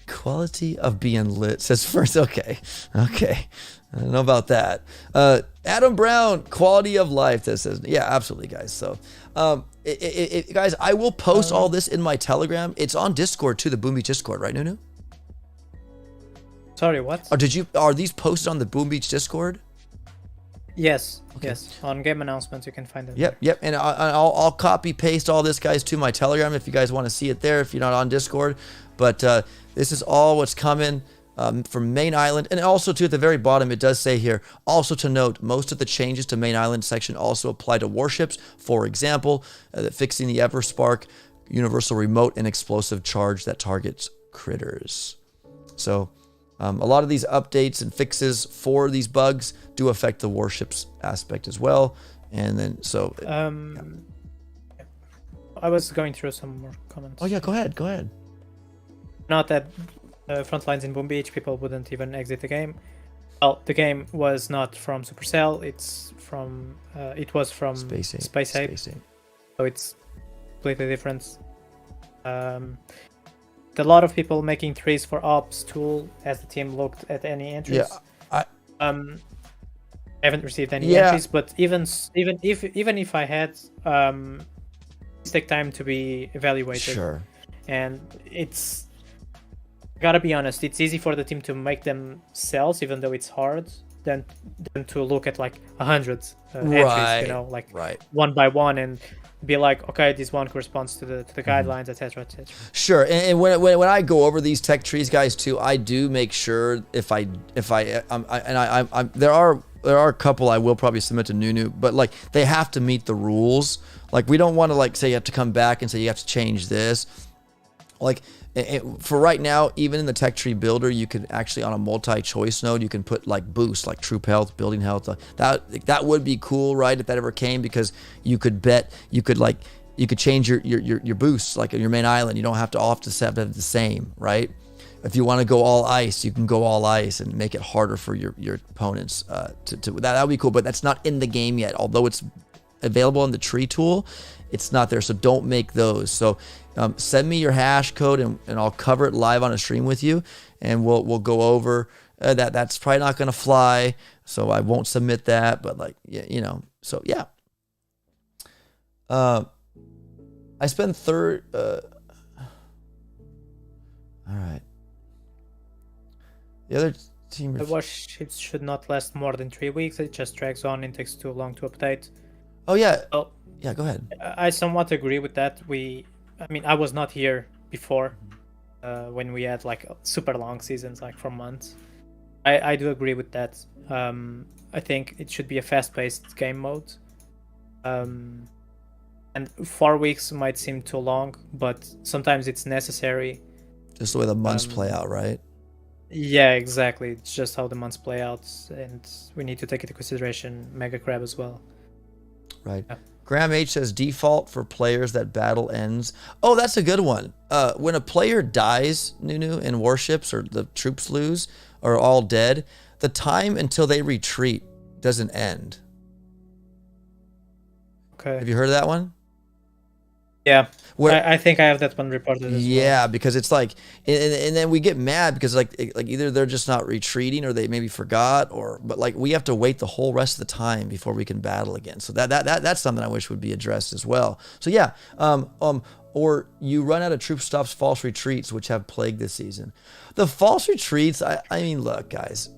Speaker 1: Quality of being lit, says first. Okay. I don't know about that. Adam Brown, quality of life, that says, yeah, absolutely, guys. So Guys, I will post all this in my Telegram. It's on Discord too, the Boom Beach Discord, right, Nunu?
Speaker 2: Sorry, what?
Speaker 1: Are these posted on the Boom Beach Discord?
Speaker 2: Yes, yes. On game announcements, you can find them.
Speaker 1: Yep. And I'll copy paste all this, guys, to my Telegram if you guys want to see it there. If you're not on Discord, but this is all what's coming from Main Island, and also too at the very bottom it does say here. Also to note, most of the changes to Main Island section also apply to warships. For example, fixing the Everspark, universal remote, and explosive charge that targets critters. So. A lot of these updates and fixes for these bugs do affect the warships aspect as well. And then, so...
Speaker 2: I was going through some more comments.
Speaker 1: Oh, yeah, go ahead.
Speaker 2: Not that front lines in Boom Beach, people wouldn't even exit the game. Well, the game was not from Supercell, it was from Space Ape. So it's completely different. A lot of people making threes for ops tool as the team looked at any entries.
Speaker 1: Yeah,
Speaker 2: I haven't received any entries, but even if I had, it's take time to be evaluated.
Speaker 1: Sure.
Speaker 2: And it's, gotta be honest, it's easy for the team to make themselves, even though it's hard, than to look at like 100 entries, you know, like one by one, and be like, okay, this one corresponds to the guidelines, etc., etc.
Speaker 1: Sure, and when I go over these tech trees, guys, too, I do make sure there are a couple I will probably submit to NUNO, but like they have to meet the rules. Like we don't want to like say you have to come back and say you have to change this. Like for right now, even in the tech tree builder, you can actually on a multi-choice node, you can put like boost, like troop health, building health. That would be cool, right? If that ever came, because you could change your boosts like on your main island. You don't have to all have to set it the same, right? If you want to go all ice, you can go all ice and make it harder for your opponents. That would be cool, but that's not in the game yet. Although it's available in the tree tool, it's not there. So don't make those. So send me your hash code and I'll cover it live on a stream with you, and we'll go over that. That's probably not going to fly, so I won't submit that. But like, you know, so yeah. I spent all right. The other team.
Speaker 2: The warships should not last more than 3 weeks. It just drags on and takes too long to update.
Speaker 1: Oh yeah.
Speaker 2: Oh
Speaker 1: yeah. Go ahead.
Speaker 2: I somewhat agree with that. I was not here before when we had like super long seasons, like for months. I do agree with that. I think it should be a fast-paced game mode. And 4 weeks might seem too long, but sometimes it's necessary.
Speaker 1: Just the way the months play out, right?
Speaker 2: Yeah, exactly. It's just how the months play out, and we need to take into consideration Mega Crab as well.
Speaker 1: Right. Yeah. Graham H says default for players that battle ends. Oh, that's a good one. When a player dies, NUNO, in warships, or the troops lose, or all dead, the time until they retreat doesn't end.
Speaker 2: Okay.
Speaker 1: Have you heard of that one?
Speaker 2: Yeah. I think I have that one reported as well.
Speaker 1: Yeah, because it's like, and then we get mad because like either they're just not retreating or they maybe forgot, but like we have to wait the whole rest of the time before we can battle again. So that's something I wish would be addressed as well. So yeah, or you run out of troop stops false retreats, which have plagued this season. The false retreats, I mean, look, guys,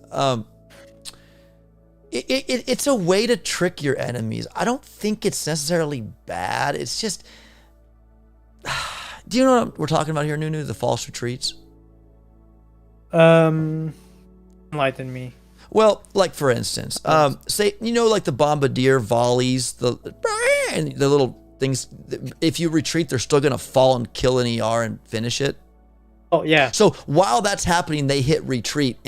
Speaker 1: it's a way to trick your enemies. I don't think it's necessarily bad. It's just. Do you know what we're talking about here, NUNO? The false retreats?
Speaker 2: Enlighten me.
Speaker 1: Well, like for instance, say, you know, like the bombardier volleys, the little things. If you retreat, they're still going to fall and kill an ER and finish it.
Speaker 2: Oh, yeah.
Speaker 1: So while that's happening, they hit retreat,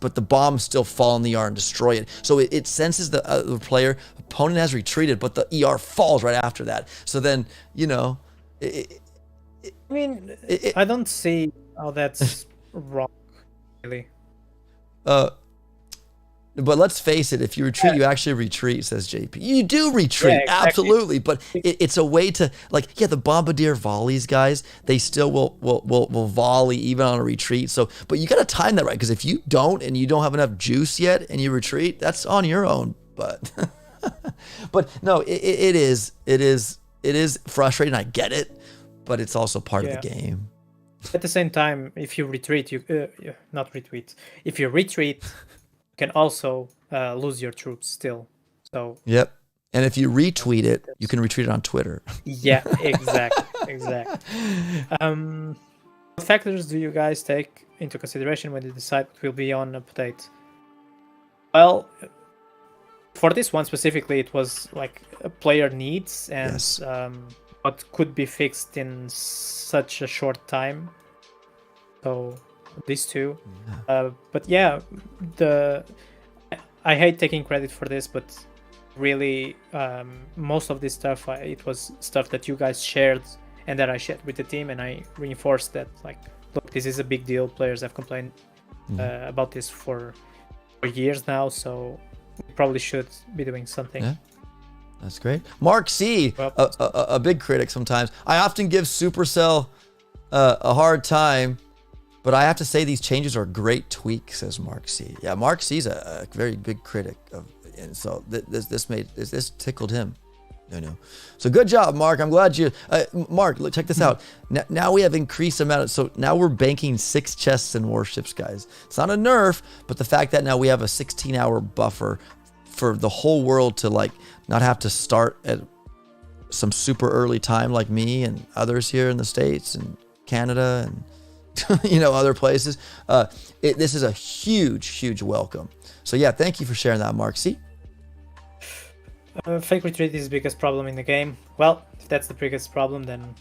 Speaker 1: but the bombs still fall in the ER and destroy it. So it senses the player, opponent has retreated, but the ER falls right after that. So then, you know...
Speaker 2: I don't see how that's wrong, really.
Speaker 1: But let's face it, if you retreat, you actually retreat, says JP. You do retreat, yeah, exactly. Absolutely. But it's a way to, like, yeah, the bombardier volleys, guys, they still will volley even on a retreat. So, but you got to time that right, because if you don't and you don't have enough juice yet and you retreat, that's on your own. But, but no, it is it is frustrating. I get it, but it's also part of the game.
Speaker 2: At the same time, if you retreat, not retreat. If you retreat, you can also lose your troops still. So.
Speaker 1: Yep. And if you retweet it, you can retweet it on Twitter.
Speaker 2: Yeah, exactly. What factors do you guys take into consideration when you decide what will be on update? Well, for this one specifically, it was like player needs and what could be fixed in such a short time. So these two. Yeah. But yeah, I hate taking credit for this, but really most of this stuff it was stuff that you guys shared and that I shared with the team, and I reinforced that, like, look, this is a big deal. Players have complained about this for years now, so we probably should be doing something.
Speaker 1: Yeah, that's great. Mark C, a big critic sometimes. I often give Supercell a hard time, but I have to say these changes are great tweaks, says Mark C. Yeah, Mark C's a very big critic of. And so this tickled him. No. So good job, Mark. I'm glad you, Mark, look, check this out. Now we have increased amount of, so now we're banking 6 chests in Warships, guys. It's not a nerf, but the fact that now we have a 16-hour buffer for the whole world to, like, not have to start at some super early time like me and others here in the States and Canada and other places. This is a huge welcome. So yeah, thank you for sharing that, Mark. See?
Speaker 2: Fake retreat is the biggest problem in the game. Well, if that's the biggest problem, then...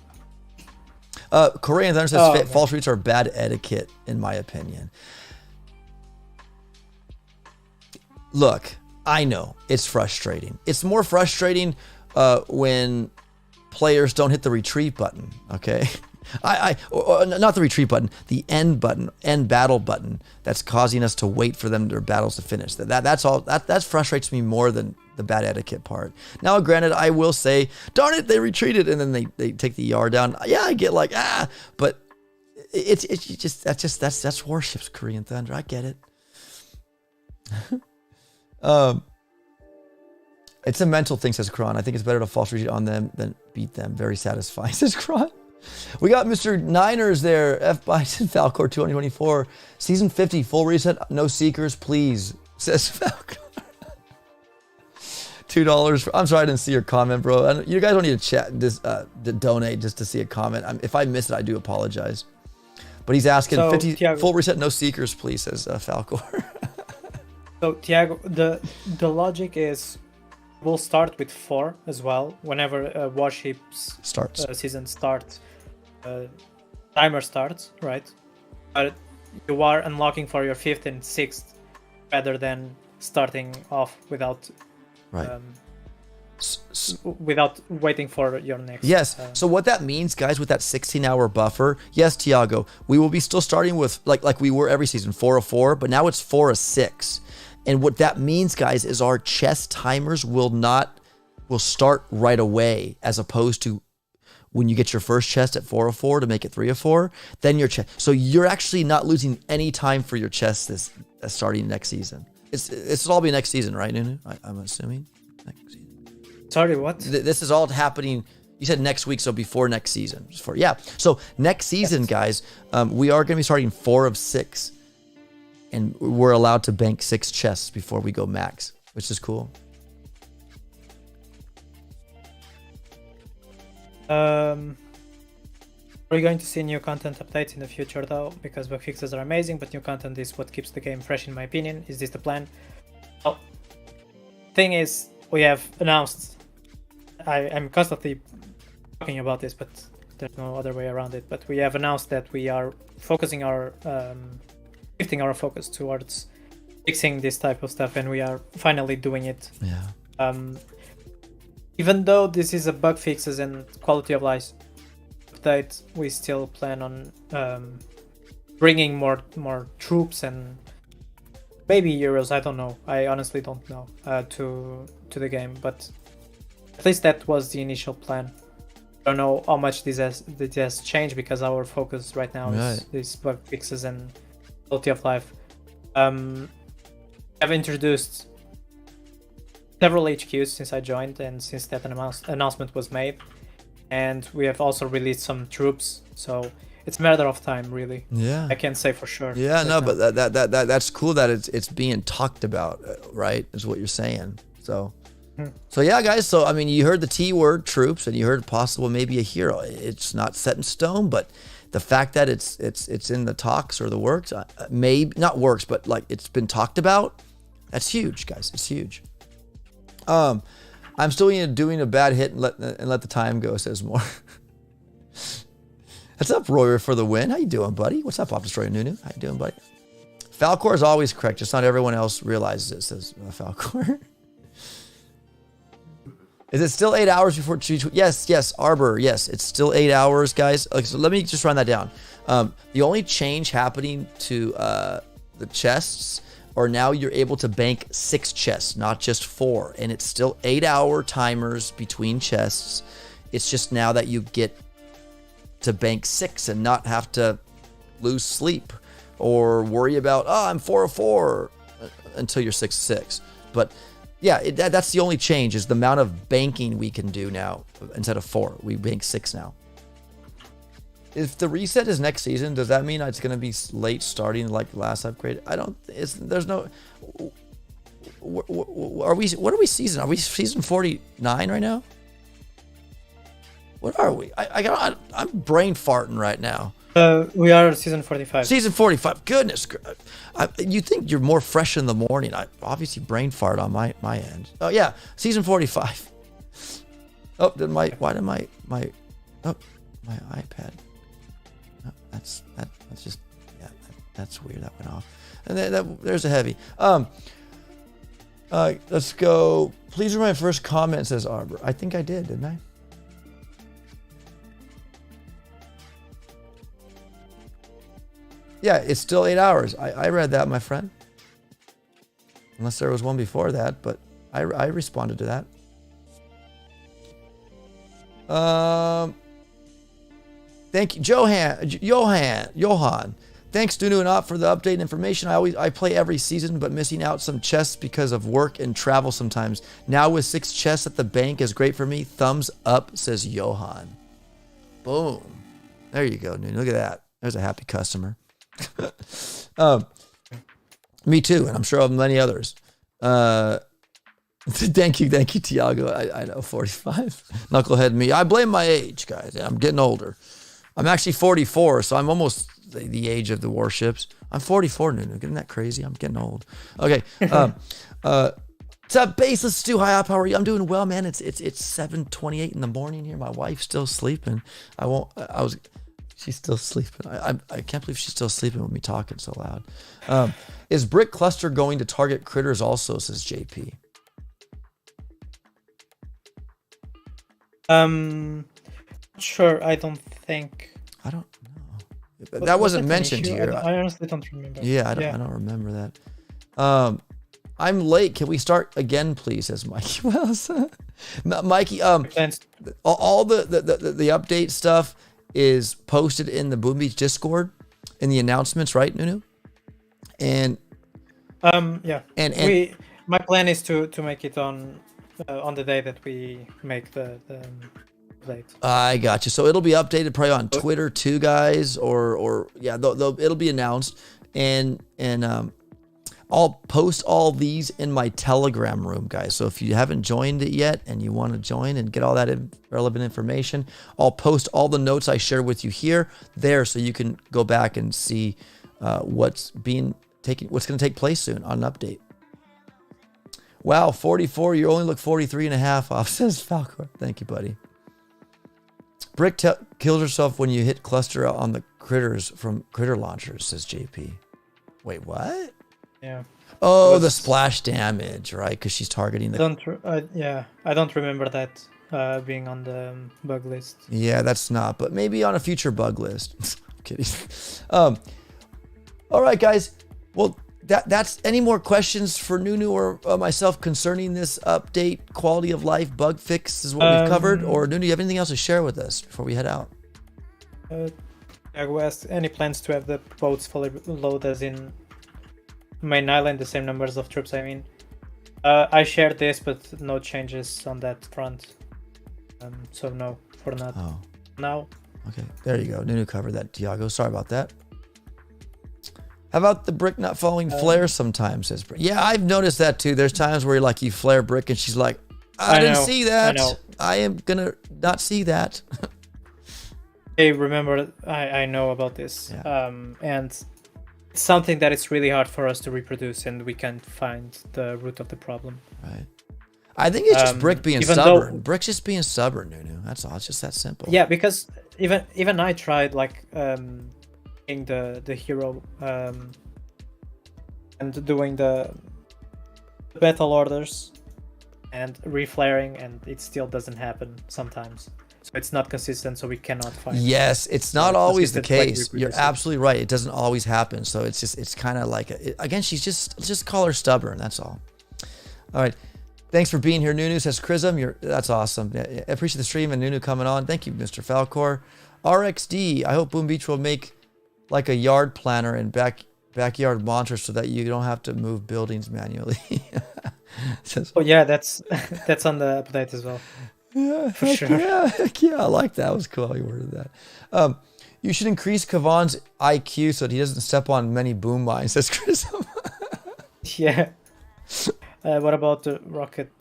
Speaker 1: Korean Thunder says false retreats are bad etiquette, in my opinion. Look, I know it's frustrating. It's more frustrating when players don't hit the retreat button, okay? Not the retreat button, the end button, end battle button. That's causing us to wait for their battles to finish. That frustrates me more than the bad etiquette part. Now, granted, I will say, darn it, they retreated and then they take the ER down. Yeah, I get like but it's just that's Warships, Korean Thunder. I get it. It's a mental thing, says Kron. I think it's better to false retreat on them than beat them. Very satisfying, says Kron. We got Mr. Niners there. F Bison Falcor 2024. Season 50, full reset, no seekers, please, says Falcor. $2. I'm sorry I didn't see your comment, bro. You guys don't need to chat, to donate just to see a comment. If I missed it, I do apologize. But he's asking 50 Thiago, full reset, no seekers, please, says Falcor.
Speaker 2: So Thiago, the logic is we'll start with 4 as well. Whenever Warships
Speaker 1: starts
Speaker 2: season starts, timer starts, right? But you are unlocking for your 5th and 6th rather than starting off without without waiting for your next.
Speaker 1: Yes. So what that means, guys, with that 16-hour buffer, yes, Tiago, we will be still starting with like we were every season, 4 of 4, but now it's 4 of 6. And what that means, guys, is our chest timers will start right away, as opposed to when you get your first chest at 4 of 4 to make it 3 of 4, then your chest. So you're actually not losing any time for your chest starting next season. It'll all be next season, right, Nunu? I'm assuming next season.
Speaker 2: Sorry, what?
Speaker 1: This is all happening. You said next week, so before next season. So next season, guys, we are going to be starting 4 of 6, and we're allowed to bank 6 chests before we go max, which is cool.
Speaker 2: Are we going to see new content updates in the future, though? Because bug fixes are amazing, but new content is what keeps the game fresh, in my opinion. Is this the plan? Well, thing is, we have announced, I'm constantly talking about this, but there's no other way around it, but we have announced that we are focusing shifting our focus towards fixing this type of stuff, and we are finally doing it.
Speaker 1: Yeah.
Speaker 2: Even though this is a bug fixes and quality of life update, we still plan on bringing more troops and maybe Euros. I don't know. I honestly don't know to the game, but at least that was the initial plan. I don't know how much this has changed, because our focus right now is these bug fixes and quality of life. I've introduced several HQs since I joined and since that announcement was made, and we have also released some troops. So it's a matter of time, really.
Speaker 1: Yeah.
Speaker 2: I can't say for sure.
Speaker 1: Yeah, no, but that's cool that it's being talked about, right? Is what you're saying. So yeah, guys. So I mean, you heard the T word, troops, and you heard possible maybe a hero. It's not set in stone, but the fact that it's in the talks or the works, maybe not works, but like it's been talked about. That's huge, guys. It's huge. I'm still doing a bad hit and let the time go. Says more. What's up, Royer, for the win? How you doing, buddy? What's up, Pop Destroyer Nunu? How you doing, buddy? Falcor is always correct. Just not everyone else realizes it, says Falcor. Is it still 8 hours before G2? Yes, Arbor. Yes, it's still 8 hours, guys. Okay, so let me just run that down. The only change happening to the chests are now you're able to bank 6 chests, not just 4. And it's still 8-hour timers between chests. It's just now that you get to bank 6 and not have to lose sleep or worry about, I'm 4 of 4 until you're 6 of 6. But yeah, that's the only change is the amount of banking we can do now. Instead of 4, we bank 6 now. If the reset is next season, does that mean it's going to be late starting like the last upgrade? There's no, what are we season? Are we season 49 right now? What are we? I'm brain farting right now.
Speaker 2: We are season 45.
Speaker 1: Season 45. Goodness. You think you're more fresh in the morning. I obviously brain fart on my end. Oh, yeah. Season 45. Oh, why did my iPad. Oh, that's just, yeah, that's weird. That went off. And there's a heavy. Let's go. Please read my first comment, says Arbor. I think I did, didn't I? Yeah, it's still 8 hours. I read that, my friend. Unless there was one before that, but I responded to that. Thank you, Johan. Thanks, Nunu and Op, for the update and information. I play every season, but missing out some chests because of work and travel sometimes. Now with 6 chests at the bank is great for me. Thumbs up, says Johan. Boom. There you go, Nunu. Look at that. There's a happy customer. Me too, and I'm sure of many others. Thank you, Tiago. I know, 45. Knucklehead me. I blame my age, guys. I'm getting older. I'm actually 44, so I'm almost the age of the Warships. I'm 44, Nunu. Isn't that crazy? I'm getting old. Okay. What's up, Baseless Stu? Hi, up. How are you? I'm doing well, man. It's 7:28 in the morning here. My wife's still sleeping. She's still sleeping. I can't believe she's still sleeping with me talking so loud. Is Brick Cluster going to target critters also, says JP?
Speaker 2: Sure, I don't think.
Speaker 1: I don't know. That wasn't mentioned here.
Speaker 2: I honestly don't remember.
Speaker 1: Yeah, I don't remember that. I'm late. Can we start again, please? Says Mikey. Well, Mikey, all the update stuff is posted in the Boom Beach Discord in the announcements, right, Nunu? And
Speaker 2: yeah. And my plan is to make it on the day that we make the update.
Speaker 1: I got you. So it'll be updated probably on Twitter too, guys, or yeah, it'll be announced, and I'll post all these in my Telegram room, guys. So if you haven't joined it yet and you want to join and get all that relevant information, I'll post all the notes I shared with you there, so you can go back and see what's going to take place soon on an update. Wow, 44. You only look 43 and a half off, says Falcor. Thank you, buddy. Brick kills herself when you hit cluster on the critters from critter launchers, says JP. Wait, what?
Speaker 2: Yeah.
Speaker 1: Oh, the splash damage, right? Because she's targeting the.
Speaker 2: Yeah, I don't remember that being on the bug list.
Speaker 1: Yeah, that's not, but maybe on a future bug list. I'm kidding. All right, guys. Well, that's any more questions for Nunu or myself concerning this update, quality of life, bug fix is what we've covered? Or Nunu, you have anything else to share with us before we head out?
Speaker 2: I will ask any plans to have the boats fully loaded, as in main island, the same numbers of troops, I mean. I shared this, but no changes on that front. So no, for not
Speaker 1: Oh,
Speaker 2: now.
Speaker 1: okay. There you go. Nunu covered that, Tiago. Sorry about that. How about the Brick not following flare sometimes, says Brick. Yeah, I've noticed that too. There's times where like you flare Brick and she's like, I didn't see that. I am gonna not see that.
Speaker 2: Hey, remember, I know about this.
Speaker 1: Yeah.
Speaker 2: And it's something that it's really hard for us to reproduce, and we can't find the root of the problem.
Speaker 1: Right. I think it's just Brick being stubborn. Brick's just being stubborn, Nunu. That's all. It's just that simple.
Speaker 2: Yeah, because even I tried like being the hero and doing the battle orders and reflaring, and it still doesn't happen sometimes. So it's not consistent, so we cannot find.
Speaker 1: Yes, it's not always the case. You're absolutely right. It doesn't always happen. So it's kind of like again, she's just call her stubborn. That's all. All right. Thanks for being here, Nunu, says Chrism. That's awesome. I appreciate the stream and Nunu coming on. Thank you, Mr. Falcor. RXD, I hope Boom Beach will make like a yard planner and backyard monitor so that you don't have to move buildings manually.
Speaker 2: Oh yeah, that's on the update as well.
Speaker 1: Yeah,
Speaker 2: for sure.
Speaker 1: Yeah, I like that. It was cool how you worded that. You should increase Kavan's IQ so that he doesn't step on many boom mines, says Chrism.
Speaker 2: Yeah. What about the rocket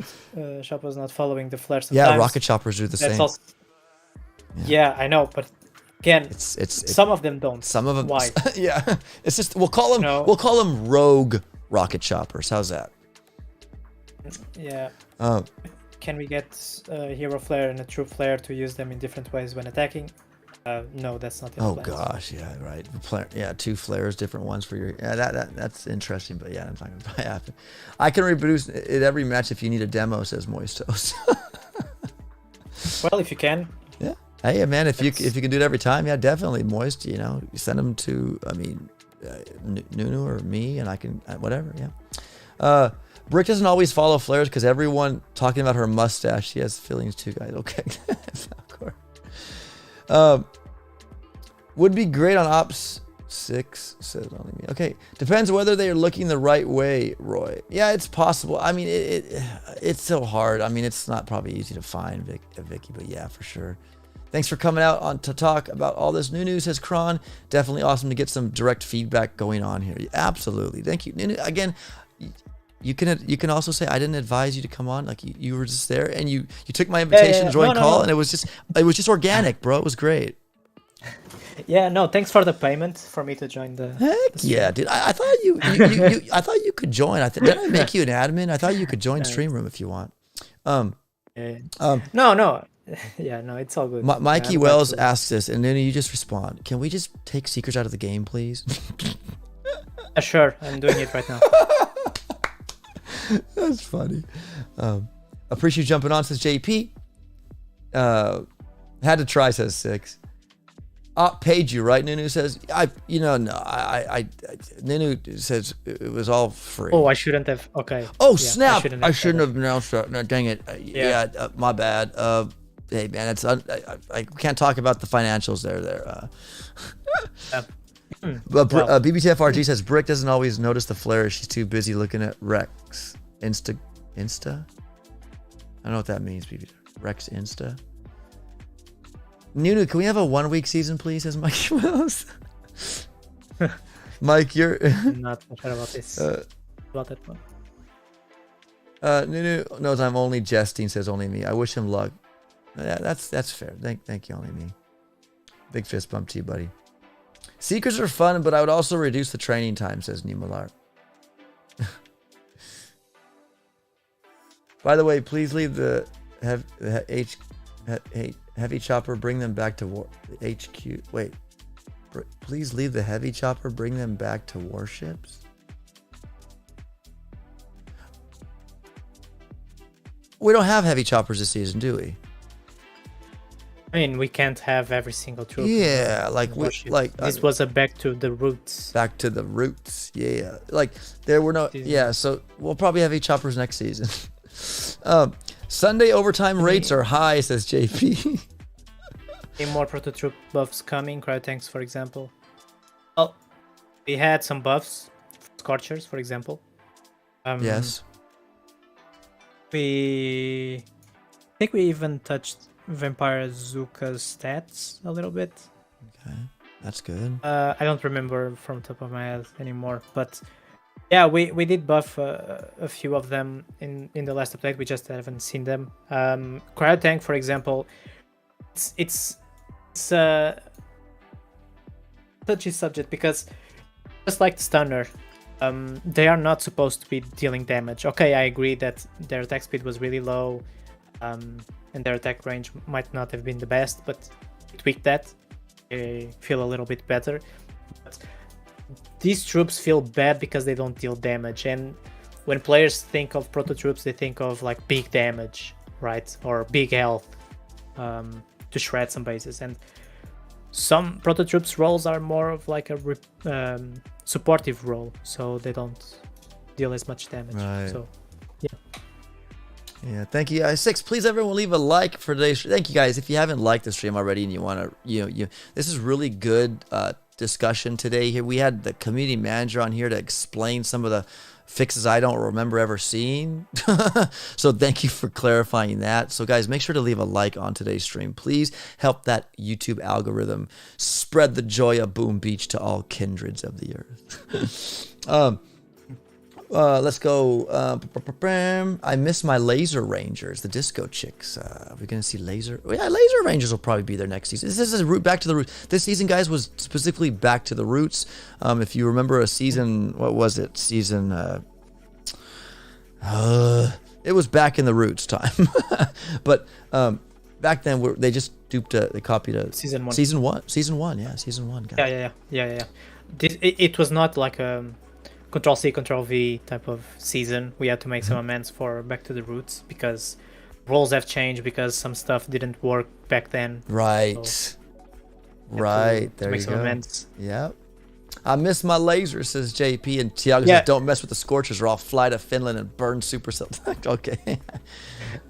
Speaker 2: choppers not following the flare sometimes?
Speaker 1: Yeah, rocket choppers do the same.
Speaker 2: Also, yeah, I know, but again,
Speaker 1: it's
Speaker 2: some of them don't.
Speaker 1: Some of them.
Speaker 2: Why?
Speaker 1: Yeah, it's just we'll call them rogue rocket choppers. How's that?
Speaker 2: Yeah. Can we get a hero flare and a true flare to use them in different ways when attacking? No, that's not.
Speaker 1: Oh gosh, yeah, right. Yeah, 2 flares, different ones for your. Yeah, that's interesting, but yeah, it's not gonna probably happen. I can reproduce it every match if you need a demo, says Moistos.
Speaker 2: Well, if you can.
Speaker 1: Yeah. Hey, man, if you can do it every time, yeah, definitely, Moist. You know, you send them to, Nunu or me, and I can whatever. Yeah. Brick doesn't always follow flares because everyone talking about her mustache. She has feelings too, guys. Okay. Would be great on Ops 6, says only me. Okay. Depends whether they are looking the right way, Roy. Yeah, it's possible. I mean, it's so hard. I mean, it's not probably easy to find, Vicky, but yeah, for sure. Thanks for coming out on to talk about all this new news, says Kron. Definitely awesome to get some direct feedback going on here. Absolutely. Thank you. Again, you can also say I didn't advise you to come on. Like you were just there and you took my invitation to join call, and it was just organic, bro. It was great.
Speaker 2: Yeah, no, thanks for the payment for me to join the.
Speaker 1: Heck yeah, dude. I thought you I thought you could join. Did I make you an admin? I thought you could join Stream Room if you want.
Speaker 2: No. Yeah, no, it's all good.
Speaker 1: Mikey Wells asked this, and then you just respond. Can we just take secrets out of the game, please?
Speaker 2: Sure, I'm doing it right now.
Speaker 1: That's funny. Appreciate you jumping on, says JP. Had to try, says 6. Paid you, right? Nunu says, Nunu says it was all free.
Speaker 2: Oh, I shouldn't have. Okay.
Speaker 1: Oh, yeah, snap. I shouldn't have announced that. No, dang it. My bad. Hey, man, I can't talk about the financials there. But BBTFRG says Brick doesn't always notice the flare. She's too busy looking at Rex Insta. I don't know what that means. Rex Insta. Nunu, can we have a 1-week season, please? Says Mike Wells. Mike, you're
Speaker 2: not sure about this. About that one.
Speaker 1: Nunu knows I'm only jesting. Says only me. I wish him luck. Yeah, that's fair. Thank you, only me. Big fist bump to you, buddy. Secrets are fun, but I would also reduce the training time, says Nimalar. By the way, please leave the heavy chopper, bring them back to HQ. Wait, please leave the heavy chopper, bring them back to warships. We don't have heavy choppers this season, do we?
Speaker 2: I mean, we can't have every single troop.
Speaker 1: Yeah,
Speaker 2: this was a back to the roots.
Speaker 1: Back to the roots. Yeah, like there were no. Yeah, so we'll probably have heavy choppers next season. Sunday overtime rates are high, says JP.
Speaker 2: Any more proto-troop buffs coming? Cryotanks, for example. Well, we had some buffs. Scorchers, for example.
Speaker 1: Yes.
Speaker 2: I think we even touched Vampire Zuka's stats a little bit.
Speaker 1: Okay, that's good.
Speaker 2: I don't remember from top of my head anymore, but yeah, we did buff a few of them in the last update. We just haven't seen them. Cryo Tank, for example, it's a touchy subject because just like the Stunner, they are not supposed to be dealing damage. Okay, I agree that their attack speed was really low, and their attack range might not have been the best, but tweak that. They feel a little bit better. But these troops feel bad because they don't deal damage, and when players think of proto troops, they think of like big damage, right, or big health to shred some bases. And some proto troops roles are more of like a supportive role, so they don't deal as much damage.
Speaker 1: Right.
Speaker 2: So
Speaker 1: yeah, thank you, Six. Please, everyone, leave a like for today's. Thank you, guys. If you haven't liked the stream already and you want to, this is really good discussion today. Here we had the community manager on here to explain some of the fixes I don't remember ever seeing. So thank you for clarifying that. So guys, make sure to leave a like on today's stream. Please help that YouTube algorithm spread the joy of Boom Beach to all kindreds of the earth. Let's go. I miss my Laser Rangers, the Disco Chicks. Are we going to see Laser? Yeah, Laser Rangers will probably be there next season. This is a root back to the roots. This season, guys, was specifically back to the roots. If you remember a season, what was it? Season, it was back in the roots time. But back then, they just duped, they copied a
Speaker 2: season one.
Speaker 1: Season one, yeah, season one. Guys.
Speaker 2: Yeah. It was not like a Control C, Control V type of season. We had to make some amends for Back to the Roots because roles have changed, because some stuff didn't work back then.
Speaker 1: Right.
Speaker 2: So
Speaker 1: right.
Speaker 2: to make some amends.
Speaker 1: Yep. I miss my laser, says JP, and Tiago says, don't mess with the Scorchers or I'll fly to Finland and burn super select. Okay.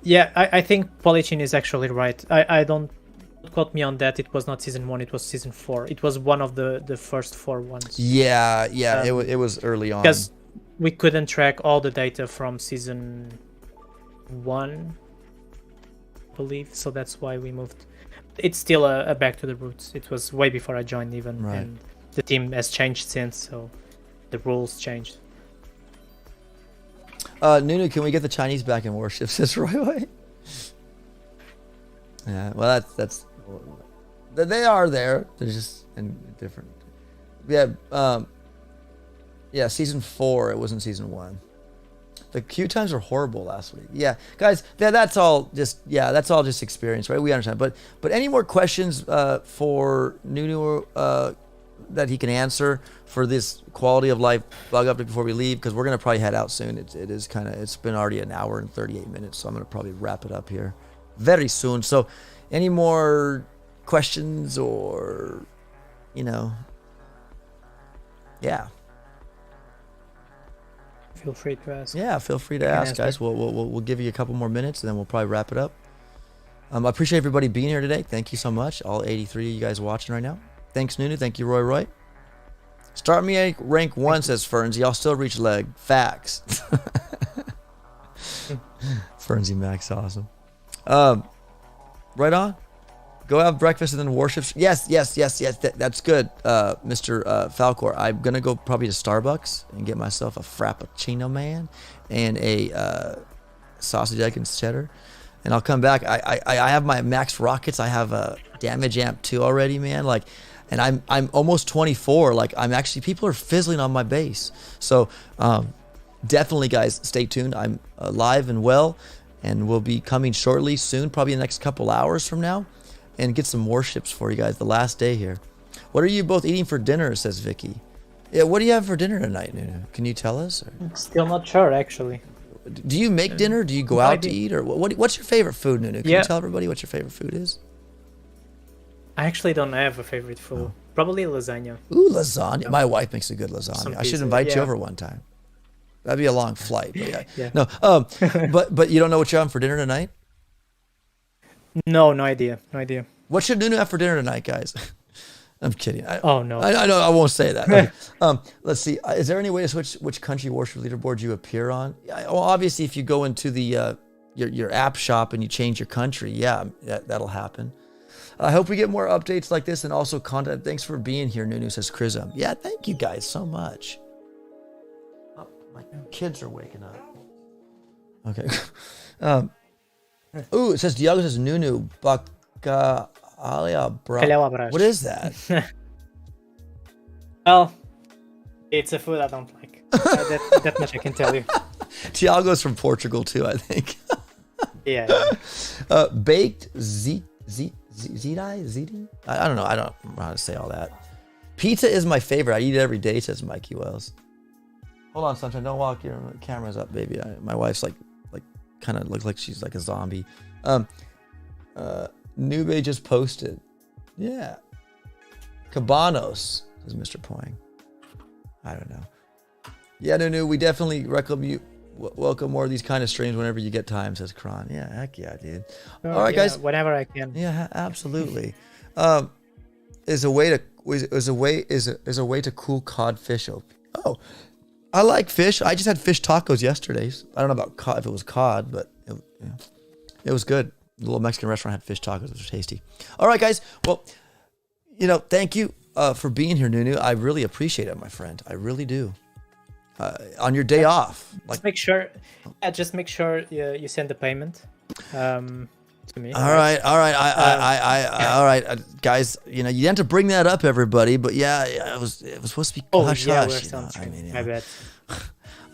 Speaker 2: Yeah, I think Polychin is actually right. I don't quote me on that. It was not season 1, it was season 4. It was one of the first 4 ones.
Speaker 1: Yeah, it was early on.
Speaker 2: Because we couldn't track all the data from season 1, I believe, so that's why we moved. It's still a back to the roots. It was way before I joined even,
Speaker 1: right.
Speaker 2: And the team has changed since, so the rules changed.
Speaker 1: Nunu, can we get the Chinese back in Warships? Says Roy. Yeah, well, that's they are there. They're just in different. Yeah, season 4. It wasn't season 1. The queue times were horrible last week. Yeah, guys, that's all just experience, right? We understand. But any more questions for Nunu that he can answer for this quality of life bug update before we leave? Because we're gonna probably head out soon. It's been already an hour and 38 minutes, so I'm gonna probably wrap it up here very soon. So any more questions or yeah,
Speaker 2: feel free to ask.
Speaker 1: Yeah, feel free to ask, guys. We'll give you a couple more minutes and then we'll probably wrap it up. I appreciate everybody being here today. Thank you so much, all 83 of you guys watching right now. Thanks, Nunu. Thank you, Roy. Start me at rank 1, says Fernsey. I'll still reach leg. Facts. Fernsey Max, awesome. Right on. Go have breakfast and then Warships. Yes. That's good, Mr. Falcor. I'm gonna go probably to Starbucks and get myself a Frappuccino, man, and a sausage, egg, and cheddar. And I'll come back. I have my max rockets. I have a damage amp 2 already, man. And I'm almost 24. I'm actually, people are fizzling on my base. So definitely, guys, stay tuned. I'm alive and well. And we'll be coming shortly, soon, probably in the next couple hours from now, and get some Warships for you guys the last day here. What are you both eating for dinner, says Vicky. Yeah, what do you have for dinner tonight, Nunu? Can you tell us? Or?
Speaker 2: Still not sure, actually.
Speaker 1: Do you make dinner? Do you go out to eat? Or what's your favorite food, Nunu? Can you tell everybody what your favorite food is?
Speaker 2: I actually don't have a favorite food. Oh. Probably lasagna.
Speaker 1: Ooh, lasagna. My wife makes a good lasagna. I should invite you over one time. That'd be a long flight. But yeah. No, but you don't know what you're having for dinner tonight?
Speaker 2: No idea.
Speaker 1: What should Nunu have for dinner tonight, guys? I'm kidding.
Speaker 2: Oh, no.
Speaker 1: I know, I won't say that. Okay. Let's see. Is there any way to switch which country Warship leaderboard you appear on? Well, obviously, if you go into the your app shop and you change your country, yeah, that'll happen. I hope we get more updates like this and also content. Thanks for being here, Nunu, says Chrism. Yeah, thank you guys so much. Oh, my kids are waking up. Okay. Ooh, it says Diago says Nunu Baka Alia Bra. What is that?
Speaker 2: Well, it's a food I don't like. That much I can tell you.
Speaker 1: Tiago's from Portugal too, I think.
Speaker 2: Yeah.
Speaker 1: Baked ziti? I don't know. I don't know how to say all that. Pizza is my favorite. I eat it every day, says Mikey Wells. Hold on, Sunshine. Don't walk your cameras up, baby. My wife's like kind of looks like she's like a zombie. Nube just posted. Yeah. Cabanos, says Mr. Poing. I don't know. Yeah, Nunu, we definitely welcome more of these kind of streams whenever you get time, says Kron. Yeah, heck yeah, dude. All right, guys.
Speaker 2: Whenever I can.
Speaker 1: Yeah, absolutely. Is a way to cool cod fish. Oh, I like fish. I just had fish tacos yesterday. I don't know about cod, if it was cod, but it was good. The little Mexican restaurant had fish tacos, which were tasty. All right, guys. Well, thank you for being here, Nunu. I really appreciate it, my friend. I really do. On your day off,
Speaker 2: just make sure you send the payment to me.
Speaker 1: All right. All right, guys. You didn't have to bring that up, everybody, but yeah, it was supposed to be hush hush.
Speaker 2: My bad.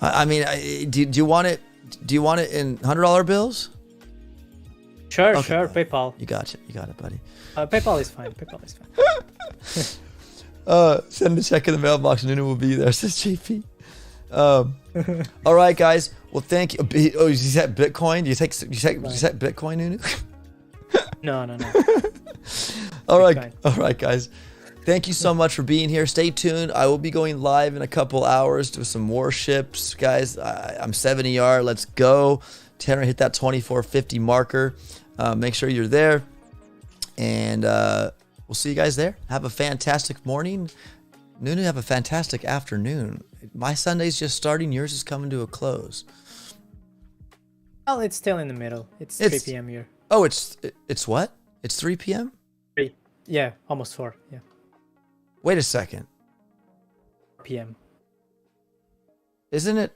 Speaker 1: I mean, do you want it? Do you want it in $100 bills?
Speaker 2: Sure, okay. Sure. PayPal.
Speaker 1: You got it, buddy.
Speaker 2: PayPal is fine.
Speaker 1: Send a check in the mailbox. Nunu will be there, says JP. All right, guys. Well, thank you. Oh, you said Bitcoin? You take Bitcoin, Nunu?
Speaker 2: No.
Speaker 1: All right, guys. Thank you so much for being here. Stay tuned. I will be going live in a couple hours to some Warships, guys. I'm 70R. Let's go. Tanner hit that 2450 marker. Make sure you're there, and we'll see you guys there. Have a fantastic morning. Nunu, have a fantastic afternoon. My Sunday's just starting. Yours is coming to a close.
Speaker 2: Well, it's still in the middle. It's 3 p.m. here.
Speaker 1: Oh, it's what? It's 3 p.m.?
Speaker 2: 3. Yeah, almost 4. Yeah.
Speaker 1: Wait a second.
Speaker 2: 4 p.m.
Speaker 1: Isn't it?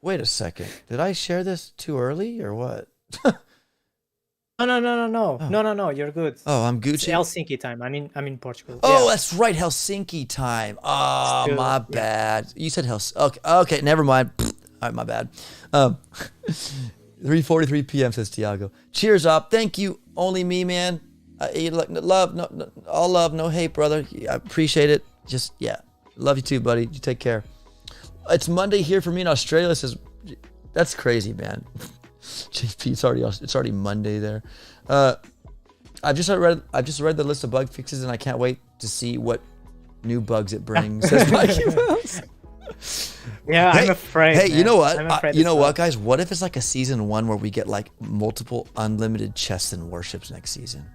Speaker 1: Wait a second. Did I share this too early or what?
Speaker 2: No. Oh. No. You're good.
Speaker 1: Oh, I'm Gucci.
Speaker 2: It's Helsinki time. I'm in Portugal.
Speaker 1: Oh, that's right, Helsinki time. Oh, my bad. You said Helsinki. Okay, never mind. All right, my bad. 3:43 p.m. says Tiago. Cheers up. Thank you. Only me, man. All love, no hate, brother. I appreciate it. Just love you too, buddy. You take care. It's Monday here for me in Australia. Says that's crazy, man. JP, it's already Monday there. I've just read the list of bug fixes, and I can't wait to see what new bugs it brings. Says Mikey Mouse.
Speaker 2: Yeah, I'm afraid.
Speaker 1: Hey,
Speaker 2: man.
Speaker 1: You know what? You know what, guys? What if it's like a season 1 where we get like multiple unlimited chests and warships next season?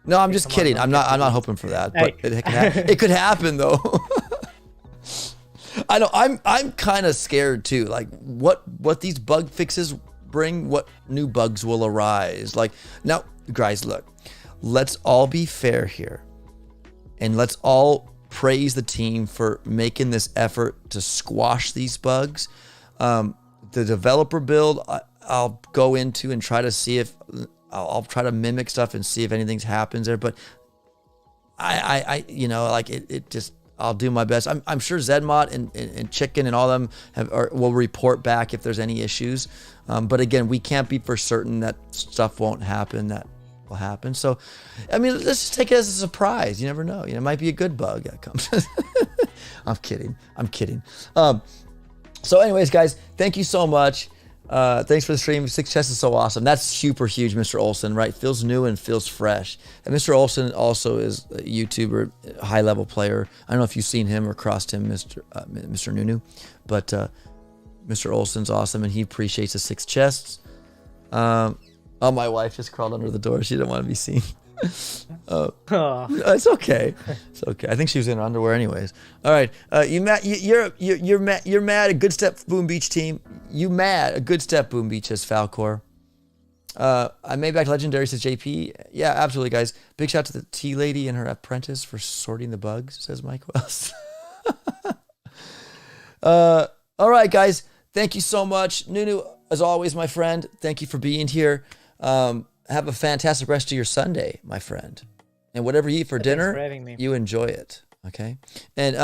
Speaker 1: No, I'm just kidding. I'm not hoping for that, but it could happen though. I know. I'm kind of scared too. Like what these bug fixes bring, what new bugs will arise. Like now, guys, look, let's all be fair here, and let's all praise the team for making this effort to squash these bugs. The developer build, I'll go into and try to see if I'll try to mimic stuff and see if anything happens there. But I it just. I'll do my best. I'm sure Zedmot and Chicken and all of them will report back if there's any issues. But again, we can't be for certain that stuff won't happen. That will happen. So, I mean, let's just take it as a surprise. You never know. It might be a good bug that comes. I'm kidding. So anyways, guys, thank you so much. Thanks for the stream. 6 chests is so awesome. That's super huge, Mr. Olsen, right? Feels new and feels fresh. And Mr. Olsen also is a YouTuber, a high-level player. I don't know if you've seen him or crossed him, Mr. Nunu, but Mr. Olsen's awesome, and he appreciates the 6 chests. Oh, my wife just crawled under the door. She didn't want to be seen.
Speaker 2: Oh.
Speaker 1: It's okay. It's okay. I think she was in her underwear anyways. All right. You're mad at Good Step Boom Beach team. You mad at Good Step Boom Beach, says Falcor. I made back legendary, says JP. Yeah, absolutely, guys. Big shout out to the tea lady and her apprentice for sorting the bugs, says Mike Wells. All right, guys. Thank you so much. Nunu, as always, my friend, thank you for being here. Have a fantastic rest of your Sunday, my friend. And whatever you eat for dinner, you enjoy it. Okay? And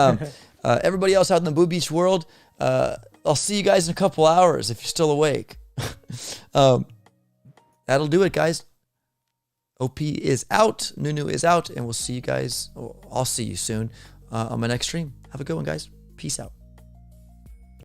Speaker 1: everybody else out in the Boom Beach world, I'll see you guys in a couple hours if you're still awake. That'll do it, guys. OP is out. Nunu is out. And we'll see you guys. I'll see you soon on my next stream. Have a good one, guys. Peace out.